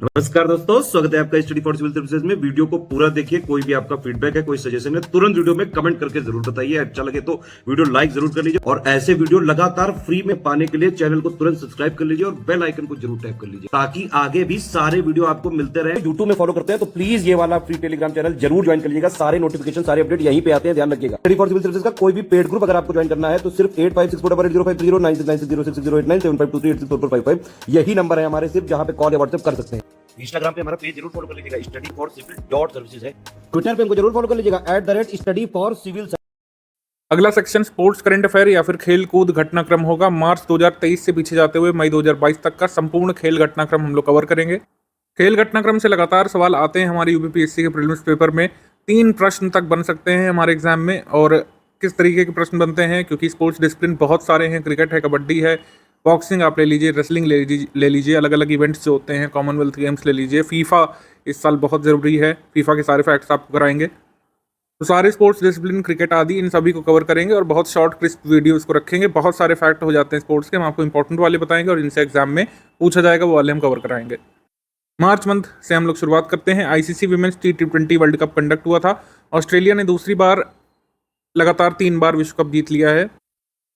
नमस्कार दोस्तों, स्वागत है आपका स्टडी फॉर सिविल सर्विसेज में। वीडियो को पूरा देखिए। कोई भी आपका फीडबैक है, कोई सजेशन है, तुरंत वीडियो में कमेंट करके जरूर बताइए। अच्छा लगे तो वीडियो लाइक जरूर कर लीजिए और ऐसे वीडियो लगातार फ्री में पाने के लिए चैनल को तुरंत सब्सक्राइब कर लीजिए और बेल आइकन को जरूर टैप कर लीजिए ताकि आगे भी सारे वीडियो आपको मिलते रहे। यूट्यूब में फॉलो करते हैं तो प्लीज ये वाला फ्री टेलीग्राम चैनल जरूर ज्वाइन कर लीजिएगा। सारे नोटिफिकेशन, सारे अपडेट यहीं पे आते हैं, ध्यान रखिएगा। स्टडी फॉर सिविल सर्विसेज का कोई भी पेड ग्रुप अगर आपको ज्वाइन करना है तो सिर्फ 856480560660897523864455 यही नंबर है हमारे, सिर्फ जहां पे कॉल या व्हाट्सएप कर सकते हैं। इंस्टाग्राम पे हमारा पेज जरूर फॉलो कर लीजिएगा, studyforcivil.services है। ट्विटर पे हमको जरूर फॉलो कर लीजिएगा, @studyforcivil। अगला सेक्शन स्पोर्ट्स करंट अफेयर या फिर खेल कूद घटनाक्रम होगा। मार्च 2023 से पीछे जाते हुए मई 2022 तक का संपूर्ण खेल घटनाक्रम हम लोग कवर करेंगे। खेल घटनाक्रम से लगातार सवाल आते हैं हमारी यूपीपीएससी के प्रीलिम्स पेपर में। 3 प्रश्न तक बन सकते हैं हमारे एग्जाम में। और किस तरीके के प्रश्न बनते हैं, क्योंकि स्पोर्ट्स डिसिप्लिन बहुत सारे हैं, क्रिकेट है, कबड्डी है, बॉक्सिंग आप ले लीजिए, रेसलिंग ले लीजिए, अलग अलग इवेंट्स जो होते हैं, कॉमनवेल्थ गेम्स ले लीजिए, फीफा इस साल बहुत ज़रूरी है, फीफा के सारे फैक्ट्स आपको कराएंगे। तो सारे स्पोर्ट्स डिसिप्लिन, क्रिकेट आदि, इन सभी को कवर करेंगे और बहुत शॉर्ट क्रिस्प वीडियोस को रखेंगे। बहुत सारे फैक्ट हो जाते हैं स्पोर्ट्स के, हम आपको इंपॉर्टेंट वाले बताएंगे और इनसे एग्जाम में पूछा जाएगा वो वाले हम कवर कराएंगे। मार्च मंथ से हम लोग शुरुआत करते हैं। ICC women's T20 world cup conduct हुआ था। ऑस्ट्रेलिया ने दूसरी बार लगातार 3 बार विश्व कप जीत लिया है।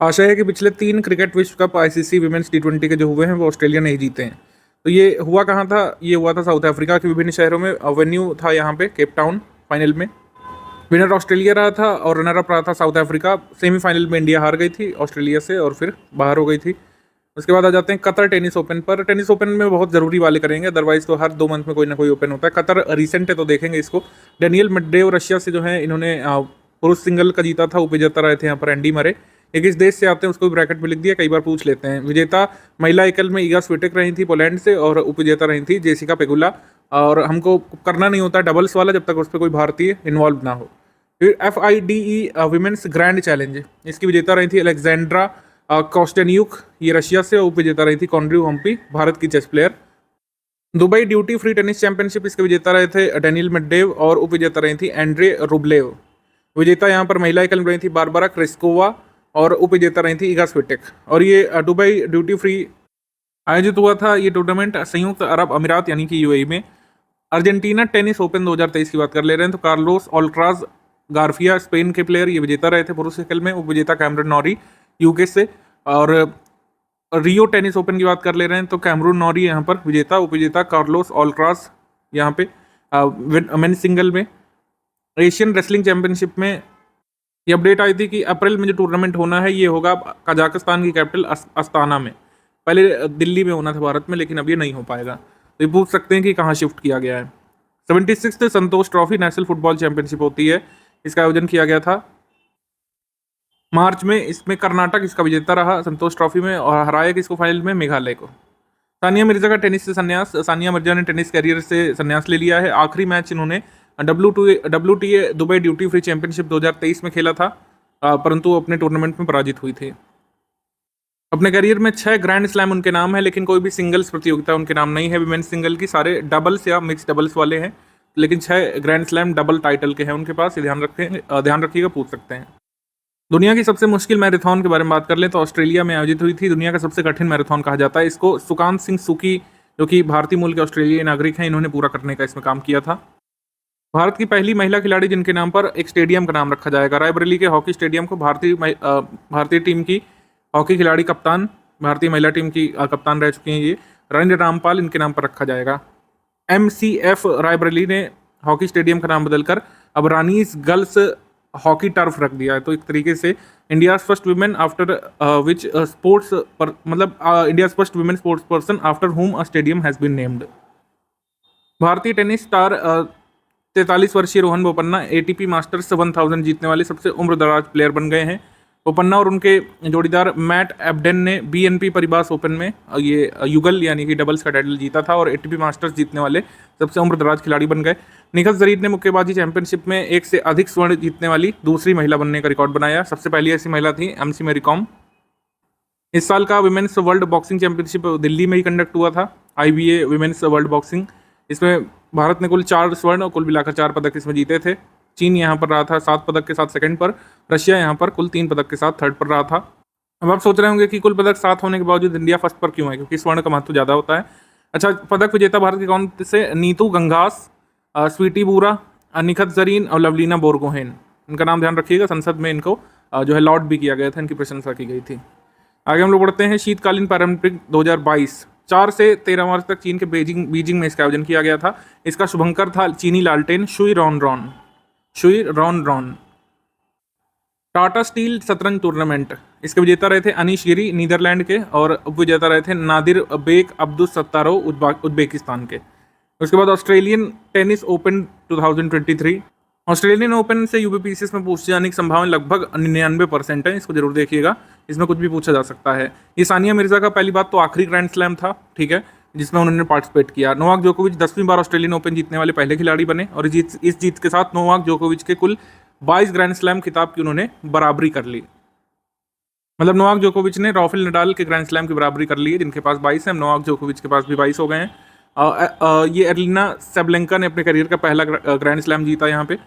आशा है कि पिछले 3 क्रिकेट विश्व कप आईसीसी विमेंस T20 के जो हुए हैं वो ऑस्ट्रेलिया ने ही जीते हैं। तो ये हुआ कहाँ था? ये हुआ था साउथ अफ्रीका के विभिन्न शहरों में। वेन्यू था यहाँ पे केप टाउन। फाइनल में विनर ऑस्ट्रेलिया रहा था और रनर अप रहा था साउथ अफ्रीका। सेमीफाइनल में इंडिया हार गई थी ऑस्ट्रेलिया से और फिर बाहर हो गई थी। उसके बाद आ जाते हैं कतर टेनिस ओपन पर। टेनिस ओपन में बहुत ज़रूरी वाले करेंगे, अदरवाइज तो हर 2 मंथ में कोई ना कोई ओपन होता है। कतर रिसेंट है तो देखेंगे इसको। डेनियल मेडवेडेव रशिया से जो है, इन्होंने पुरुष सिंगल का जीता था, उपविजेता रहे थे यहाँ पर एंडी मरे। एक इस देश से आते हैं, उसको भी ब्रैकेट में लिख दिया, कई बार पूछ लेते हैं। विजेता महिला एकल में ईगा स्विटेक रही थी पोलैंड से और उपविजेता रही थी जेसिका पेगुला। और हमको करना नहीं होता डबल्स वाला जब तक उस पर कोई भारतीय इन्वॉल्व ना हो। फिर FIDE विमेंस ग्रैंड चैलेंज, इसकी विजेता रही थी अलेक्जेंड्रा कोस्टेन्युक, ये रशिया से। उपविजेता रही थी कॉन्ड्रू हम्पी, भारत की chess player. Dubai duty free tennis championship, इसके विजेता रहे थे डेनियल मेडवेडेव और उपविजेता रही थी एंड्रे रुब्लेव। विजेता यहाँ पर महिला एकल में रही थी बारबरा क्रिस्कोवा और उपविजेता रही थी ईगा स्विटेक। और ये दुबई ड्यूटी फ्री आयोजित हुआ था ये टूर्नामेंट संयुक्त अरब अमीरात यानी कि UAE में। अर्जेंटीना टेनिस ओपन 2023 की बात कर ले रहे हैं तो कार्लोस ऑल्ट्राज गार्फिया स्पेन के प्लेयर ये विजेता रहे थे पुरुष एकल में। उपविजेता कैमरन नॉरी यूके से। और रियो टेनिस ओपन की बात कर ले रहे हैं तो कैमरून नॉरी यहाँ पर विजेता। उपविजेता कार्लोस ऑल्ट्राज यहाँ पे मेन्स सिंगल में। एशियन रेसलिंग चैंपियनशिप में ये अपडेट आई थी कि अप्रैल में जो टूर्नामेंट होना है ये होगा कजाकिस्तान की कैपिटल अस्ताना में। पहले दिल्ली में होना था भारत में, लेकिन अब ये नहीं हो पाएगा। तो ये पूछ सकते हैं कि कहाँ शिफ्ट किया गया है। 76th संतोष ट्रॉफी नेशनल फुटबॉल चैंपियनशिप होती है, इसका आयोजन किया गया था मार्च में। इसमें कर्नाटक इसका विजेता रहा संतोष ट्रॉफी में और हराया किसको फाइनल में? मेघालय को। सानिया मिर्जा का टेनिस से संन्यास। सानिया मिर्जा ने टेनिस करियर से संन्यास ले लिया है। आखिरी मैच इन्होंने WTA Dubai duty free championship 2023 में खेला था, परंतु अपने टूर्नामेंट में पराजित हुई थी। अपने करियर में 6 ग्रैंड स्लैम उनके नाम है, लेकिन कोई भी सिंगल्स प्रतियोगिता उनके नाम नहीं है विमेंस सिंगल की। सारे डबल्स या मिक्स डबल्स वाले हैं, लेकिन 6 ग्रैंड स्लैम डबल टाइटल के हैं उनके पास। ये ध्यान रखिएगा, पूछ सकते हैं। दुनिया की सबसे मुश्किल मैराथन के बारे में बात कर लें तो ऑस्ट्रेलिया में आयोजित हुई थी। दुनिया का सबसे कठिन मैराथन कहा जाता है इसको। सुकांत सिंह सुकी जो कि भारतीय मूल के ऑस्ट्रेलियाई नागरिक हैं, इन्होंने पूरा करने का इसमें काम किया था। भारत की पहली महिला खिलाड़ी जिनके नाम पर एक स्टेडियम का नाम रखा जाएगा। रायबरेली के हॉकी स्टेडियम को भारतीय टीम की हॉकी खिलाड़ी कप्तान, भारतीय महिला टीम की कप्तान रह चुकी हैं ये रणेंद्र रामपाल, इनके नाम पर रखा जाएगा। MCF रायबरेली ने हॉकी स्टेडियम का नाम बदलकर अब रानीज गर्ल्स हॉकी टर्फ रख दिया है। तो एक तरीके से India first women after which sports पर मतलब India first women sports person after whom a stadium has been named. भारतीय टेनिस स्टार 43 वर्षीय रोहन बोपन्ना ATP मास्टर्स 1000 जीतने वाले सबसे उम्रदराज प्लेयर बन गए हैं। बोपन्ना और उनके जोड़ीदार मैट एब्डेन ने BNP परिबास ओपन में ये युगल यानी कि डबल्स का टाइटल जीता था और ATP मास्टर्स जीतने वाले सबसे उम्रदराज खिलाड़ी बन गए। निखत जरीन ने मुक्केबाजी चैंपियनशिप में 1 से अधिक स्वर्ण जीतने वाली दूसरी महिला बनने का रिकॉर्ड बनाया। सबसे पहली ऐसी महिला थी MC मैरी कॉम। इस साल का women's world boxing championship Delhi में ही कंडक्ट हुआ था, IBA विमेंस वर्ल्ड बॉक्सिंग। इसमें भारत ने कुल 4 स्वर्ण और कुल मिलाकर 4 पदक इसमें जीते थे। चीन यहाँ पर रहा था 7 पदक के साथ सेकंड पर। रशिया यहाँ पर कुल 3 पदक के साथ थर्ड पर रहा था। अब आप सोच रहे होंगे कि कुल पदक 7 होने के बावजूद इंडिया फर्स्ट पर क्यों है, क्योंकि स्वर्ण का महत्व ज़्यादा होता है। अच्छा, पदक विजेता भारत के कौन से? नीतू गंगास, स्वीटी बूरा, निखत जरीन और लवलीना बोरगोहेन। इनका नाम ध्यान रखिएगा। संसद में इनको जो है लॉर्ड भी किया गया था, इनकी प्रशंसा की गई थी। आगे हम लोग बढ़ते हैं। शीतकालीन पैरालंपिक 2022 4 से 13 मार्च तक चीन के बीजिंग में इसका आयोजन किया गया था। इसका शुभंकर था चीनी लालटेन शुई रॉन। टाटा स्टील शतरंज टूर्नामेंट, इसके विजेता रहे थे अनीश गिरी नीदरलैंड के, और उप विजेता रहे थे नादिर बेक अब्दुल सत्तारोव उज्बेकिस्तान के। उसके बाद Australian tennis open 2023। Australian open से यूबीपीसीएस में पूछे जाने की संभावना लगभग 99% है। इसको जरूर देखिएगा, इसमें कुछ भी पूछा जा सकता है। ये सानिया मिर्जा का पहली बात तो आखिरी ग्रैंड स्लैम था, ठीक है, जिसमें उन्होंने पार्टिसिपेट किया। नोवाक जोकोविच 10वीं बार ऑस्ट्रेलियन ओपन जीतने वाले पहले खिलाड़ी बने, और इस जीत के साथ नोवाक जोकोविच के कुल 22 ग्रैंड स्लैम खिताब की उन्होंने बराबरी कर ली। मतलब नोवाक जोकोविच ने राफेल नडाल के ग्रैंड स्लैम की बराबरी कर ली है, जिनके पास 22 है। नोवाक जोकोविच के पास भी 22 हो गए हैं। ये एरिना सेबलेंका ने अपने करियर का पहला ग्रैंड स्लैम जीता यहाँ पे।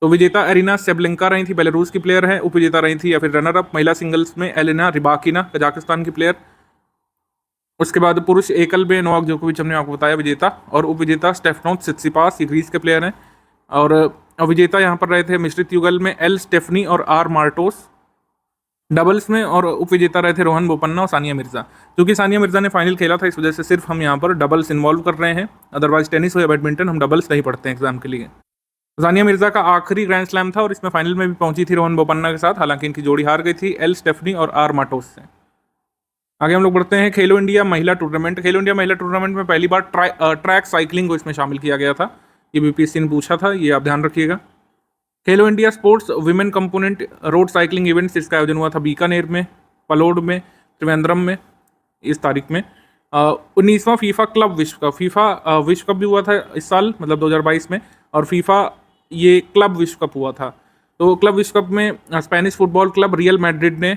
तो विजेता एरिना सेबलेंका रही थी, बेलारूस की प्लेयर है। उपविजेता रही थी या फिर रनर अप महिला सिंगल्स में एलेना रिबाकिना, कजाकिस्तान की प्लेयर। उसके बाद पुरुष एकल में नोवाक जोकोविच हमने आपको बताया विजेता, और उपविजेता स्टेफनोस सित्सिपास, ये ग्रीस के प्लेयर हैं। और विजेता यहाँ पर रहे थे मिश्रित युगल में एल स्टेफनी और आर मार्टोस डबल्स में, और उपविजेता रहे थे रोहन बोपन्ना और सानिया मिर्जा। क्योंकि सानिया मिर्जा ने फाइनल खेला था, इस वजह से सिर्फ हम यहाँ पर डबल्स इन्वॉल्व कर रहे हैं। अदरवाइज टेनिस हो या बैडमिंटन हम डबल्स नहीं पढ़ते हैं एग्जाम के लिए। सानिया मिर्जा का आखिरी ग्रैंड स्लैम था, और इसमें फाइनल में भी पहुंची थी रोहन बोपन्ना के साथ। हालांकि इनकी जोड़ी हार गई थी एल स्टेफनी और आर मार्टोस से। आगे हम लोग बढ़ते हैं। खेलो इंडिया महिला टूर्नामेंट। खेलो इंडिया महिला टूर्नामेंट में पहली बार ट्रैक साइकिलिंग को इसमें शामिल किया गया था। ये बीपीएससी ने पूछा था, ये आप ध्यान रखिएगा। खेलो India sports women component road cycling events, इसका आयोजन हुआ था बीकानेर में, पलोड में, त्रिवेंद्रम में इस तारीख में। 19वां फीफा क्लब विश्व कप भी हुआ था इस साल, मतलब 2022 में, और फीफा ये क्लब विश्व कप हुआ था। तो क्लब विश्व कप में Spanish football club real Madrid ने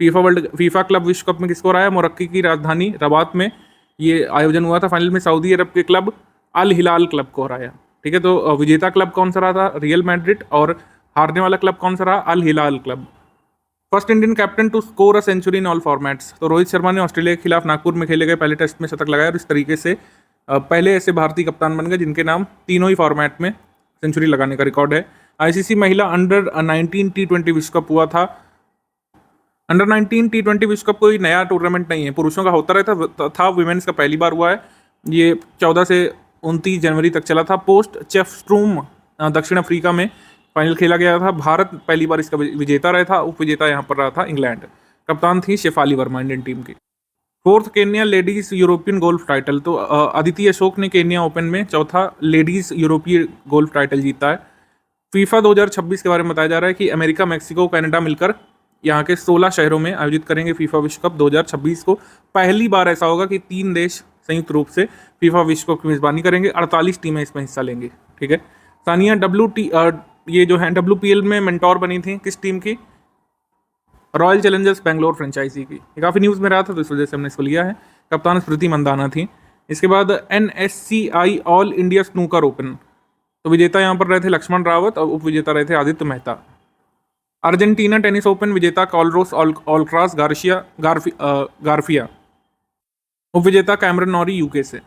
फीफा क्लब विश्व कप में किसको हराया? मोरक्को की राजधानी रबात में ये आयोजन हुआ था। फाइनल में सऊदी अरब के क्लब अल हिलाल क्लब को हराया, ठीक है। तो विजेता क्लब कौन सा रहा था? रियल मैड्रिड, और हारने वाला क्लब कौन सा रहा? Al Hilal club. First Indian captain to score a century in all formats, तो रोहित शर्मा ने ऑस्ट्रेलिया के खिलाफ नागपुर में खेले गए पहले टेस्ट में शतक लगाया, और इस तरीके से पहले ऐसे भारतीय कप्तान बन गए जिनके नाम तीनों ही फॉर्मेट में सेंचुरी लगाने का रिकॉर्ड है। आईसीसी महिला अंडर 19 T20 विश्व कप हुआ था। अंडर 19 T20 विश्व कप कोई नया टूर्नामेंट नहीं है, पुरुषों का होता रहता था, वुमेन्स का पहली बार हुआ है। ये 14 से 29 जनवरी तक चला था। पोस्ट चेफस्ट्रूम दक्षिण अफ्रीका में फाइनल खेला गया था। भारत पहली बार इसका विजेता रहा था। उप विजेता यहाँ पर रहा था इंग्लैंड। कप्तान थी शेफाली वर्मा इंडियन टीम की। Fourth Kenya ladies European golf title, तो अदिति अशोक ने केन्या ओपन में चौथा लेडीज यूरोपीय गोल्फ टाइटल जीता है। फीफा 2026 के बारे में बताया जा रहा है कि अमेरिका, मैक्सिको, कनाडा मिलकर यहाँ के 16 शहरों में आयोजित करेंगे फीफा विश्व कप 2026 को। पहली बार ऐसा होगा कि 3 देश संयुक्त रूप से फीफा विश्व कप की मेजबानी करेंगे। 48 टीमें इसमें हिस्सा लेंगी, ठीक है। सानिया ये जो है WPL में मेंटोर बनी थी किस टीम की? रॉयल चैलेंजर्स बेंगलोर फ्रेंचाइजी की। ये काफ़ी न्यूज़ में रहा था, तो इस वजह से हमने इसको लिया है। कप्तान स्मृति मंदाना थी। इसके बाद NSCI all India snooker open, तो विजेता यहाँ पर रहे थे लक्ष्मण रावत, और उप विजेता रहे थे Aditya Mehta. Argentina tennis open विजेता कार्लोस ऑल्क्रास गार्फिया, उप विजेता कैमरन नॉरी यूके से।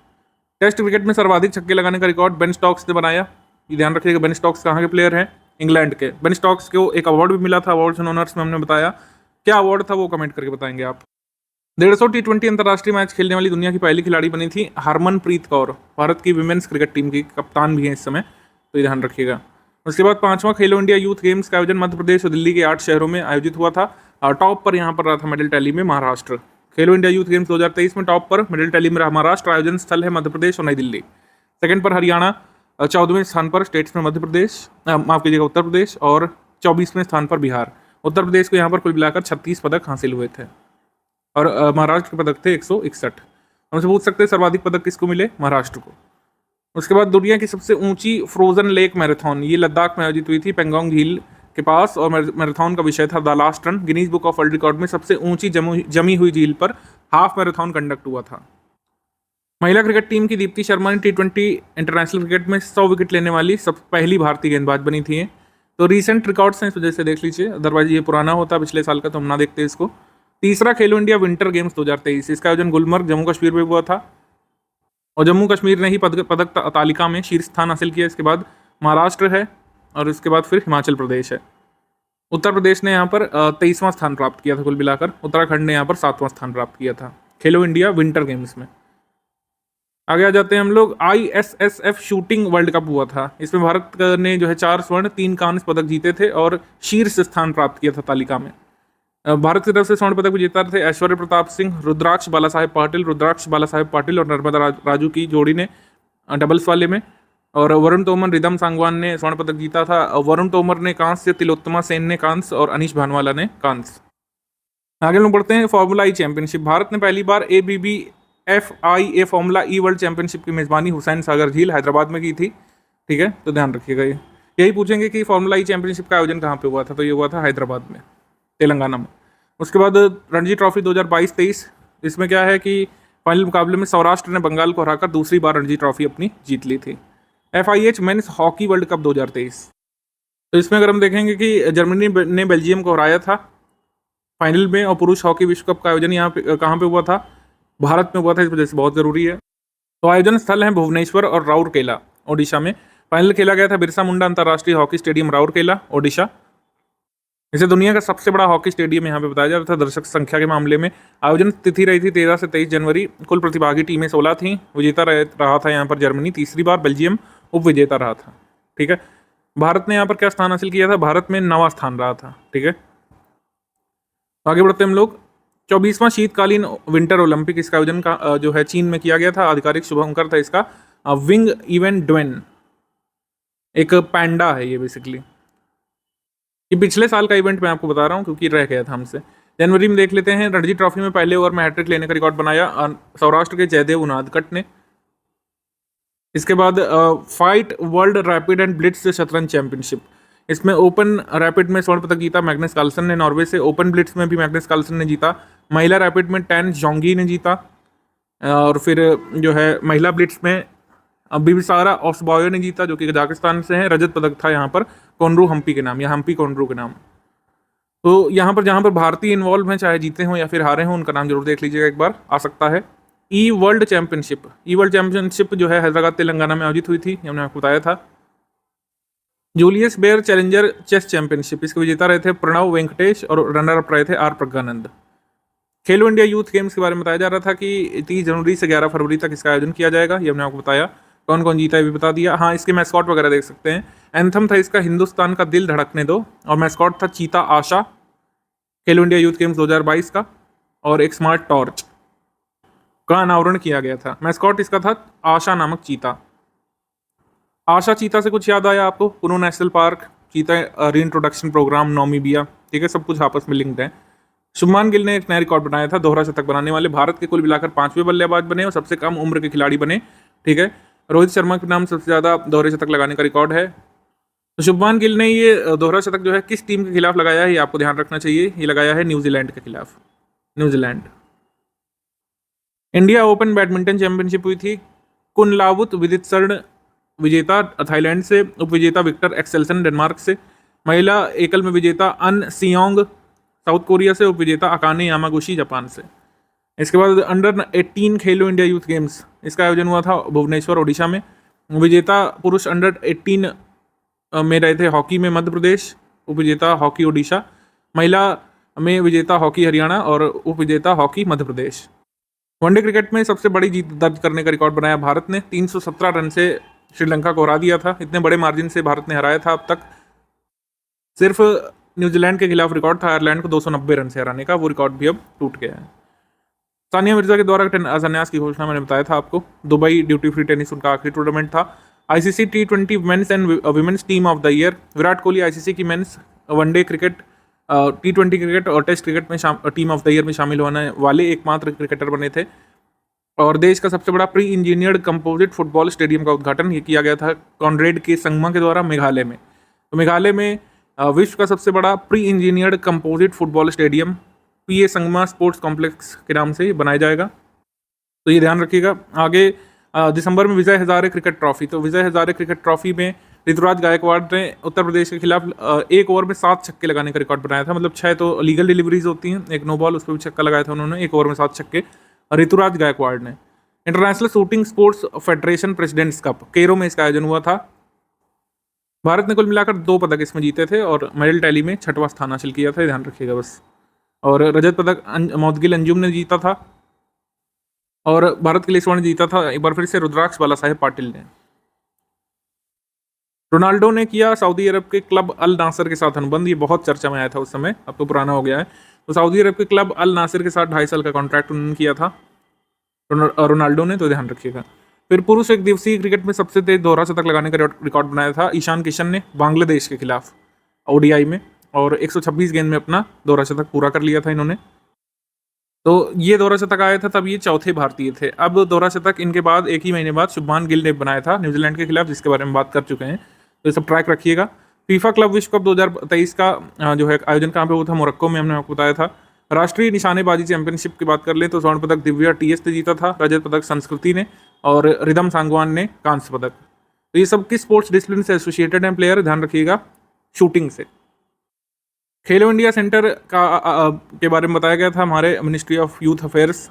टेस्ट क्रिकेट में सर्वाधिक छक्के लगाने का रिकॉर्ड बेन स्टोक्स ने बनाया। ये ध्यान रखिएगा, बेन स्टोक्स कहाँ के प्लेयर हैं? इंग्लैंड के। बेन स्टोक्स को एक अवार्ड भी मिला था, अवार्ड्स एंड ऑनर्स में हमने बताया। क्या अवार्ड था वो कमेंट करके बताएंगे आप। 150 T20 अंतर्राष्ट्रीय मैच खेलने वाली दुनिया की पहली खिलाड़ी बनी थी हरमनप्रीत कौर, भारत की विमेंस क्रिकेट टीम की कप्तान भी हैं इस समय, तो ये ध्यान रखिएगा। उसके बाद 5वां खेलो इंडिया यूथ गेम्स का आयोजन मध्य प्रदेश और दिल्ली के 8 शहरों में आयोजित हुआ था। टॉप पर यहाँ पर रहा था मेडल टैली में महाराष्ट्र। खेलो इंडिया यूथ गेम्स 2023 में टॉप पर मेडल टैली में रहा महाराष्ट्र। आयोजन स्थल है मध्य प्रदेश और नई दिल्ली। सेकंड पर हरियाणा, 14वें स्थान पर स्टेट्स में मध्य प्रदेश, माफ कीजिएगा उत्तर प्रदेश, और 24वें स्थान पर बिहार। उत्तर प्रदेश को यहाँ पर कुल मिलाकर 36 पदक हासिल हुए थे, और महाराष्ट्र के पदक थे 161। हमसे पूछ सकते हैं सर्वाधिक पदक किसको मिले? महाराष्ट्र को। उसके बाद दुनिया की सबसे ऊंची फ्रोजन लेक मैराथन, ये लद्दाख में आयोजित हुई थी पेंगोंग झील के पास, और मैराथन का विषय था the last run. Guinness book of world record में सबसे ऊंची जमी हुई झील पर हाफ मैराथन कंडक्ट हुआ था। महिला क्रिकेट टीम की दीप्ति शर्मा ने T20 इंटरनेशनल क्रिकेट में 100 विकेट लेने वाली सब पहली भारतीय गेंदबाज बनी थी। तो रीसेंट रिकॉर्ड्स हैं, इस वजह से देख लीजिए, अदरवाइज ये पुराना होता पिछले साल का तो हम ना देखते इसको। तीसरा खेलो इंडिया विंटर गेम्स 2023, इसका आयोजन गुलमर्ग जम्मू कश्मीर में हुआ था। और जम्मू कश्मीर ने ही पदक तालिका में शीर्ष स्थान हासिल किया। इसके बाद महाराष्ट्र है और इसके बाद फिर हिमाचल प्रदेश है। उत्तर प्रदेश ने यहाँ पर 23वां स्थान प्राप्त किया था कुल मिलाकर। उत्तराखंड ने यहाँ पर 7वां स्थान प्राप्त किया था खेलो इंडिया विंटर गेम्स में। आगे आ जाते हैं हम लोग। ISSF शूटिंग वर्ल्ड कप हुआ था। इसमें भारत ने जो है 4 स्वर्ण 3 कांस्य पदक जीते थे और शीर्ष स्थान प्राप्त किया था तालिका में। भारत की तरफ से स्वर्ण पदक विजेता थे ऐश्वर्य प्रताप सिंह, रुद्राक्ष बालासाहेब पाटिल और नर्मदा राजू की जोड़ी ने डबल्स वाले में। और वरुण तोमर, रिदम सांगवान ने स्वर्ण पदक जीता था। वरुण तोमर ने कांस्य, तिलोत्तमा सेन ने कांस्य और अनीश भानवाला ने कांस्य। आगे लोग बढ़ते हैं। फॉर्मूला ई चैंपियनशिप। भारत ने पहली बार ABBFIA फॉर्मूला ई वर्ल्ड चैंपियनशिप की मेजबानी हुसैन सागर झील हैदराबाद में की थी। ठीक है, तो ध्यान रखिएगा। ये यही पूछेंगे कि फॉर्मूला ई चैंपियनशिप का आयोजन कहाँ पे हुआ था, तो ये हुआ था हैदराबाद में, तेलंगाना में। उसके बाद रणजी ट्रॉफी 2022-23। इसमें क्या है कि फाइनल मुकाबले में सौराष्ट्र ने बंगाल को हराकर दूसरी बार रणजी ट्रॉफी अपनी जीत ली थी। FIH men's hockey world cup 2023। तो इसमें अगर हम देखेंगे कि जर्मनी ने बेल्जियम को हराया था फाइनल में। और पुरुष हॉकी विश्व कप का आयोजन यहाँ पे कहाँ पे हुआ था, भारत में हुआ था। इस वजह से बहुत ज़रूरी है। तो आयोजन स्थल है भुवनेश्वर और राउरकेला, ओडिशा में। फाइनल खेला गया था बिरसा मुंडा अंतर्राष्ट्रीय हॉकी स्टेडियम, राउरकेला, ओडिशा। इसे दुनिया का सबसे बड़ा हॉकी स्टेडियम यहाँ पे बताया जा रहा था। दर्शक संख्या के मामले में आयोजन तिथि रही थी 13 से 23 जनवरी। कुल प्रतिभागी टीमें 16 थीं। विजेता रहा था यहाँ पर जर्मनी, तीसरी बार। बेल्जियम उप विजेता रहा था। ठीक है, भारत ने यहाँ पर क्या स्थान हासिल किया था, भारत में 9वां स्थान रहा था। ठीक है, आगे बढ़ते हम लोग। 24वां शीतकालीन विंटर ओलंपिक, इसका आयोजन का जो है चीन में किया गया था। आधिकारिक शुभारंभ था इसका विंग इवेंट ड्वेन, एक पैंडा है ये बेसिकली। ये पिछले साल का इवेंट मैं आपको बता रहा हूँ क्योंकि रह गया था हमसे। जनवरी में देख लेते हैं। रणजी ट्रॉफी में पहले ओवर में हैट्रिक लेने का रिकॉर्ड बनाया सौराष्ट्र के जयदेव उनादकट ने। इसके बाद fight world rapid and Blitz शतरंज चैंपियनशिप। इसमें ओपन रैपिड में स्वर्ण पदक जीता मैग्नस कार्लसन ने नॉर्वे से। ओपन ब्लिट्स में भी मैग्नस कार्लसन ने जीता। महिला रैपिड में टैन जोंगी ने जीता। और फिर जो है महिला ब्लिट्स में बिबिसारा ऑस्बायो ने जीता, जो कि कजाकिस्तान से है। रजत पदक था यहाँ पर कोनरू हम्पी के नाम, या हम्पी कोनरू के नाम। तो यहाँ पर जहाँ पर भारतीय इन्वॉल्व हैं, चाहे जीते हों या फिर हारे हों, उनका नाम जरूर देख लीजिएगा एक बार, आ सकता है। ई वर्ल्ड चैंपियनशिप जो है हैदराबाद तेलंगाना में आयोजित हुई थी, ये हमने आपको बताया था। Julius Baer challenger chess championship, इसके विजेता रहे थे प्रणव वेंकटेश और रनर अप रहे थे are Pragyanand. Khelo India youth games के बारे में बताया जा रहा था कि 30 जनवरी से 11 फरवरी तक इसका आयोजन किया जाएगा। ये हमने आपको बताया। कौन कौन जीता है भी बता दिया। हाँ, इसके मैस्कॉट वगैरह देख सकते हैं। एंथम था इसका हिंदुस्तान का दिल धड़कने दो, और मैस्कॉट था चीता आशा, खेलो इंडिया यूथ गेम्स 2022 का। और एक स्मार्ट टॉर्च का अनावरण किया गया था। मैस्कॉट इसका था आशा नामक चीता। आशा चीता से कुछ याद आया आपको? कुनो नेशनल पार्क, चीता रीइंट्रोडक्शन प्रोग्राम, नोमीबिया। ठीक है, सब कुछ आपस में लिंक्ड है। शुभमान गिल ने एक नया रिकॉर्ड बनाया था, दोहरा शतक बनाने वाले। भारत के कुल मिलाकर 5वें बल्लेबाज बने और सबसे कम उम्र के खिलाड़ी बने। ठीक है, रोहित शर्मा के नाम सबसे ज़्यादा दोहरे शतक लगाने का रिकॉर्ड है। तो शुभमान गिल ने ये दोहरा शतक जो है किस टीम के खिलाफ लगाया है, ये आपको ध्यान रखना चाहिए। ये लगाया है न्यूजीलैंड के खिलाफ, New Zealand. India open badminton championship हुई थी। कुनलावुत विदित स्वर्ण विजेता थाईलैंड से, उप विजेता विक्टर एक्सेल्सन डेनमार्क से। महिला एकल में विजेता अन सियोंग साउथ कोरिया से, उप विजेता अकाने यामागुची जापान से। इसके बाद अंडर 18 खेलो इंडिया यूथ गेम्स, इसका आयोजन हुआ था भुवनेश्वर, ओडिशा में। विजेता पुरुष अंडर 18 में रहे थे हॉकी में मध्य प्रदेश, उप विजेता हॉकी ओडिशा। महिला में विजेता हॉकी हरियाणा और उप विजेता hockey Madhya Pradesh. One day cricket में सबसे बड़ी जीत दर्ज करने का रिकॉर्ड बनाया भारत ने। 317 रन से श्रीलंका को हरा दिया था। इतने बड़े मार्जिन से भारत ने हराया था अब तक। सिर्फ न्यूजीलैंड के खिलाफ रिकॉर्ड था आयरलैंड को 290 रन से हराने का, वो रिकॉर्ड भी अब टूट गया है। सानिया मिर्जा के द्वारा संन्यास की घोषणा मैंने बताया था आपको। दुबई ड्यूटी फ्री टेनिस उनका आखिरी टूर्नामेंट था। ICC T20 men's and women's team of the year, Virat Kohli ICC की men's one day cricket, T20 cricket और टेस्ट क्रिकेट में टीम ऑफ द ईयर में शामिल होने वाले एकमात्र क्रिकेटर बने थे। और देश का सबसे बड़ा pre engineered composite football stadium का उद्घाटन ये किया गया था कॉनरेड के संगमा के द्वारा मेघालय में। तो मेघालय में विश्व का सबसे बड़ा pre engineered composite football stadium PA Sangma sports complex के नाम से बनाया जाएगा, तो ये ध्यान रखिएगा। आगे दिसंबर में विजय हजारे क्रिकेट ट्रॉफी, तो विजय हजारे क्रिकेट ट्रॉफी में ऋतुराज गायकवाड़ ने उत्तर प्रदेश के खिलाफ एक ओवर में 7 छक्के लगाने का रिकॉर्ड बनाया था। मतलब 6 तो लीगल डिलीवरीज होती हैं, एक नो बॉल, उस पर भी छक्का लगाया था उन्होंने, एक ओवर में 7 छक्के ऋतुराज गायकवाड़ ने। International shooting sports federation presidents cup Cairo में इसका आयोजन हुआ था। भारत ने कुल मिलाकर 2 पदक इसमें जीते थे और मेडल टैली में 6वां स्थान हासिल किया था, ध्यान रखिएगा बस। और रजत पदक मौदगिल अंजुम ने जीता था और भारत के लिए स्वर्ण जीता था एक बार फिर से रुद्राक्ष बाला साहेब पाटिल ने। रोनाल्डो ने किया सऊदी अरब के क्लब अल नासर के साथ अनुबंध, ये बहुत चर्चा में आया था उस समय, अब तो पुराना हो गया है। तो सऊदी अरब के क्लब अल नासर के साथ 2.5 साल का कॉन्ट्रैक्ट उन्होंने किया था रोनाल्डो ने, तो ध्यान रखिएगा। फिर पुरुष एक दिवसीय क्रिकेट में सबसे तेज दोहरा शतक लगाने का रिकॉर्ड बनाया था ईशान किशन ने बांग्लादेश के खिलाफ ओडीआई में, और 126 गेंद में अपना दोहरा शतक पूरा कर लिया था इन्होंने। तो ये दोहरा शतक आया था तब ये चौथे भारतीय थे। अब दोहरा शतक इनके बाद एक ही महीने बाद शुभमान गिल ने बनाया था न्यूजीलैंड के खिलाफ, जिसके बारे में बात कर चुके हैं, तो ये सब ट्रैक रखिएगा। फीफा क्लब विश्व कप 2023 का जो है आयोजन कहाँ पे हुआ था, मोरक्को में, हमने आपको बताया था। राष्ट्रीय निशानेबाजी चैंपियनशिप की बात कर ले तो स्वर्ण पदक दिव्या टीएस ने जीता था, रजत पदक संस्कृति ने और रिदम सांगवान ने कांस्य पदक। तो ये सब किस स्पोर्ट्स डिसिप्लिन से एसोसिएटेड हैं प्लेयर, ध्यान रखिएगा, शूटिंग से। खेलो इंडिया सेंटर के बारे में बताया गया था हमारे ministry of youth affairs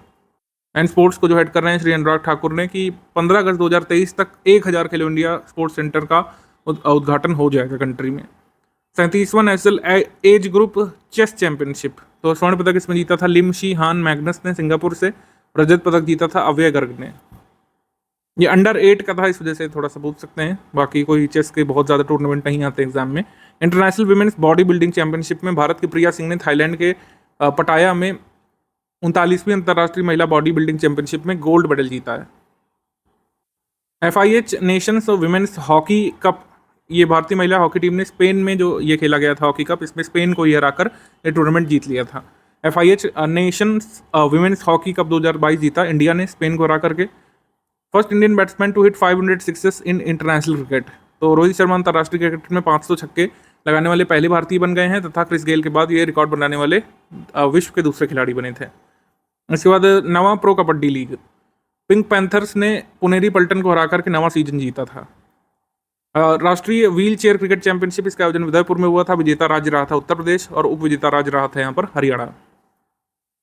and sports को जो हेड कर रहे हैं श्री अनुराग ठाकुर ने, कि 15 अगस्त 2023 तक 1000 खेलो इंडिया स्पोर्ट्स सेंटर का उद्घाटन हो जाएगा कंट्री में। 37वां national age group chess championship, तो स्वर्ण पदक इसमें जीता था लिम शी हान मैग्नस ने सिंगापुर से, रजत पदक जीता था अव्यय गर्ग ने। ये अंडर 8 का था, इस वजह से थोड़ा सा पूछ सकते हैं, बाकी कोई चेस के बहुत ज़्यादा टूर्नामेंट नहीं आते एग्जाम में। International women's body building championship में भारत की प्रिया सिंह ने थाईलैंड के पटाया में 39वीं अंतर्राष्ट्रीय महिला बॉडी बिल्डिंग चैंपियनशिप में गोल्ड मेडल जीता है। FIH nations women's hockey cup, ये भारतीय महिला हॉकी टीम ने स्पेन में जो ये खेला गया था हॉकी कप, इसमें स्पेन को ही हराकर ये टूर्नामेंट जीत लिया था। FIH nations women's hockey cup 2022 जीता इंडिया ने स्पेन को हरा करके। First Indian batsman to hit 500 sixes in international cricket, तो रोहित शर्मा अंतर्राष्ट्रीय क्रिकेट में 500 छक्के लगाने वाले पहले भारतीय बन गए हैं तथा क्रिस गेल के बाद ये रिकॉर्ड बनाने वाले विश्व के दूसरे खिलाड़ी बने थे। इसके बाद नवा pro kabaddi league, pink panthers ने पुनेरी पल्टन को हरा करके नवा सीजन जीता था। राष्ट्रीय व्हील चेयर क्रिकेट चैंपियनशिप, इसका आयोजन उदयपुर में हुआ था, विजेता राज्य रहा था उत्तर प्रदेश और उप विजेता राज्य रहा था यहाँ पर हरियाणा।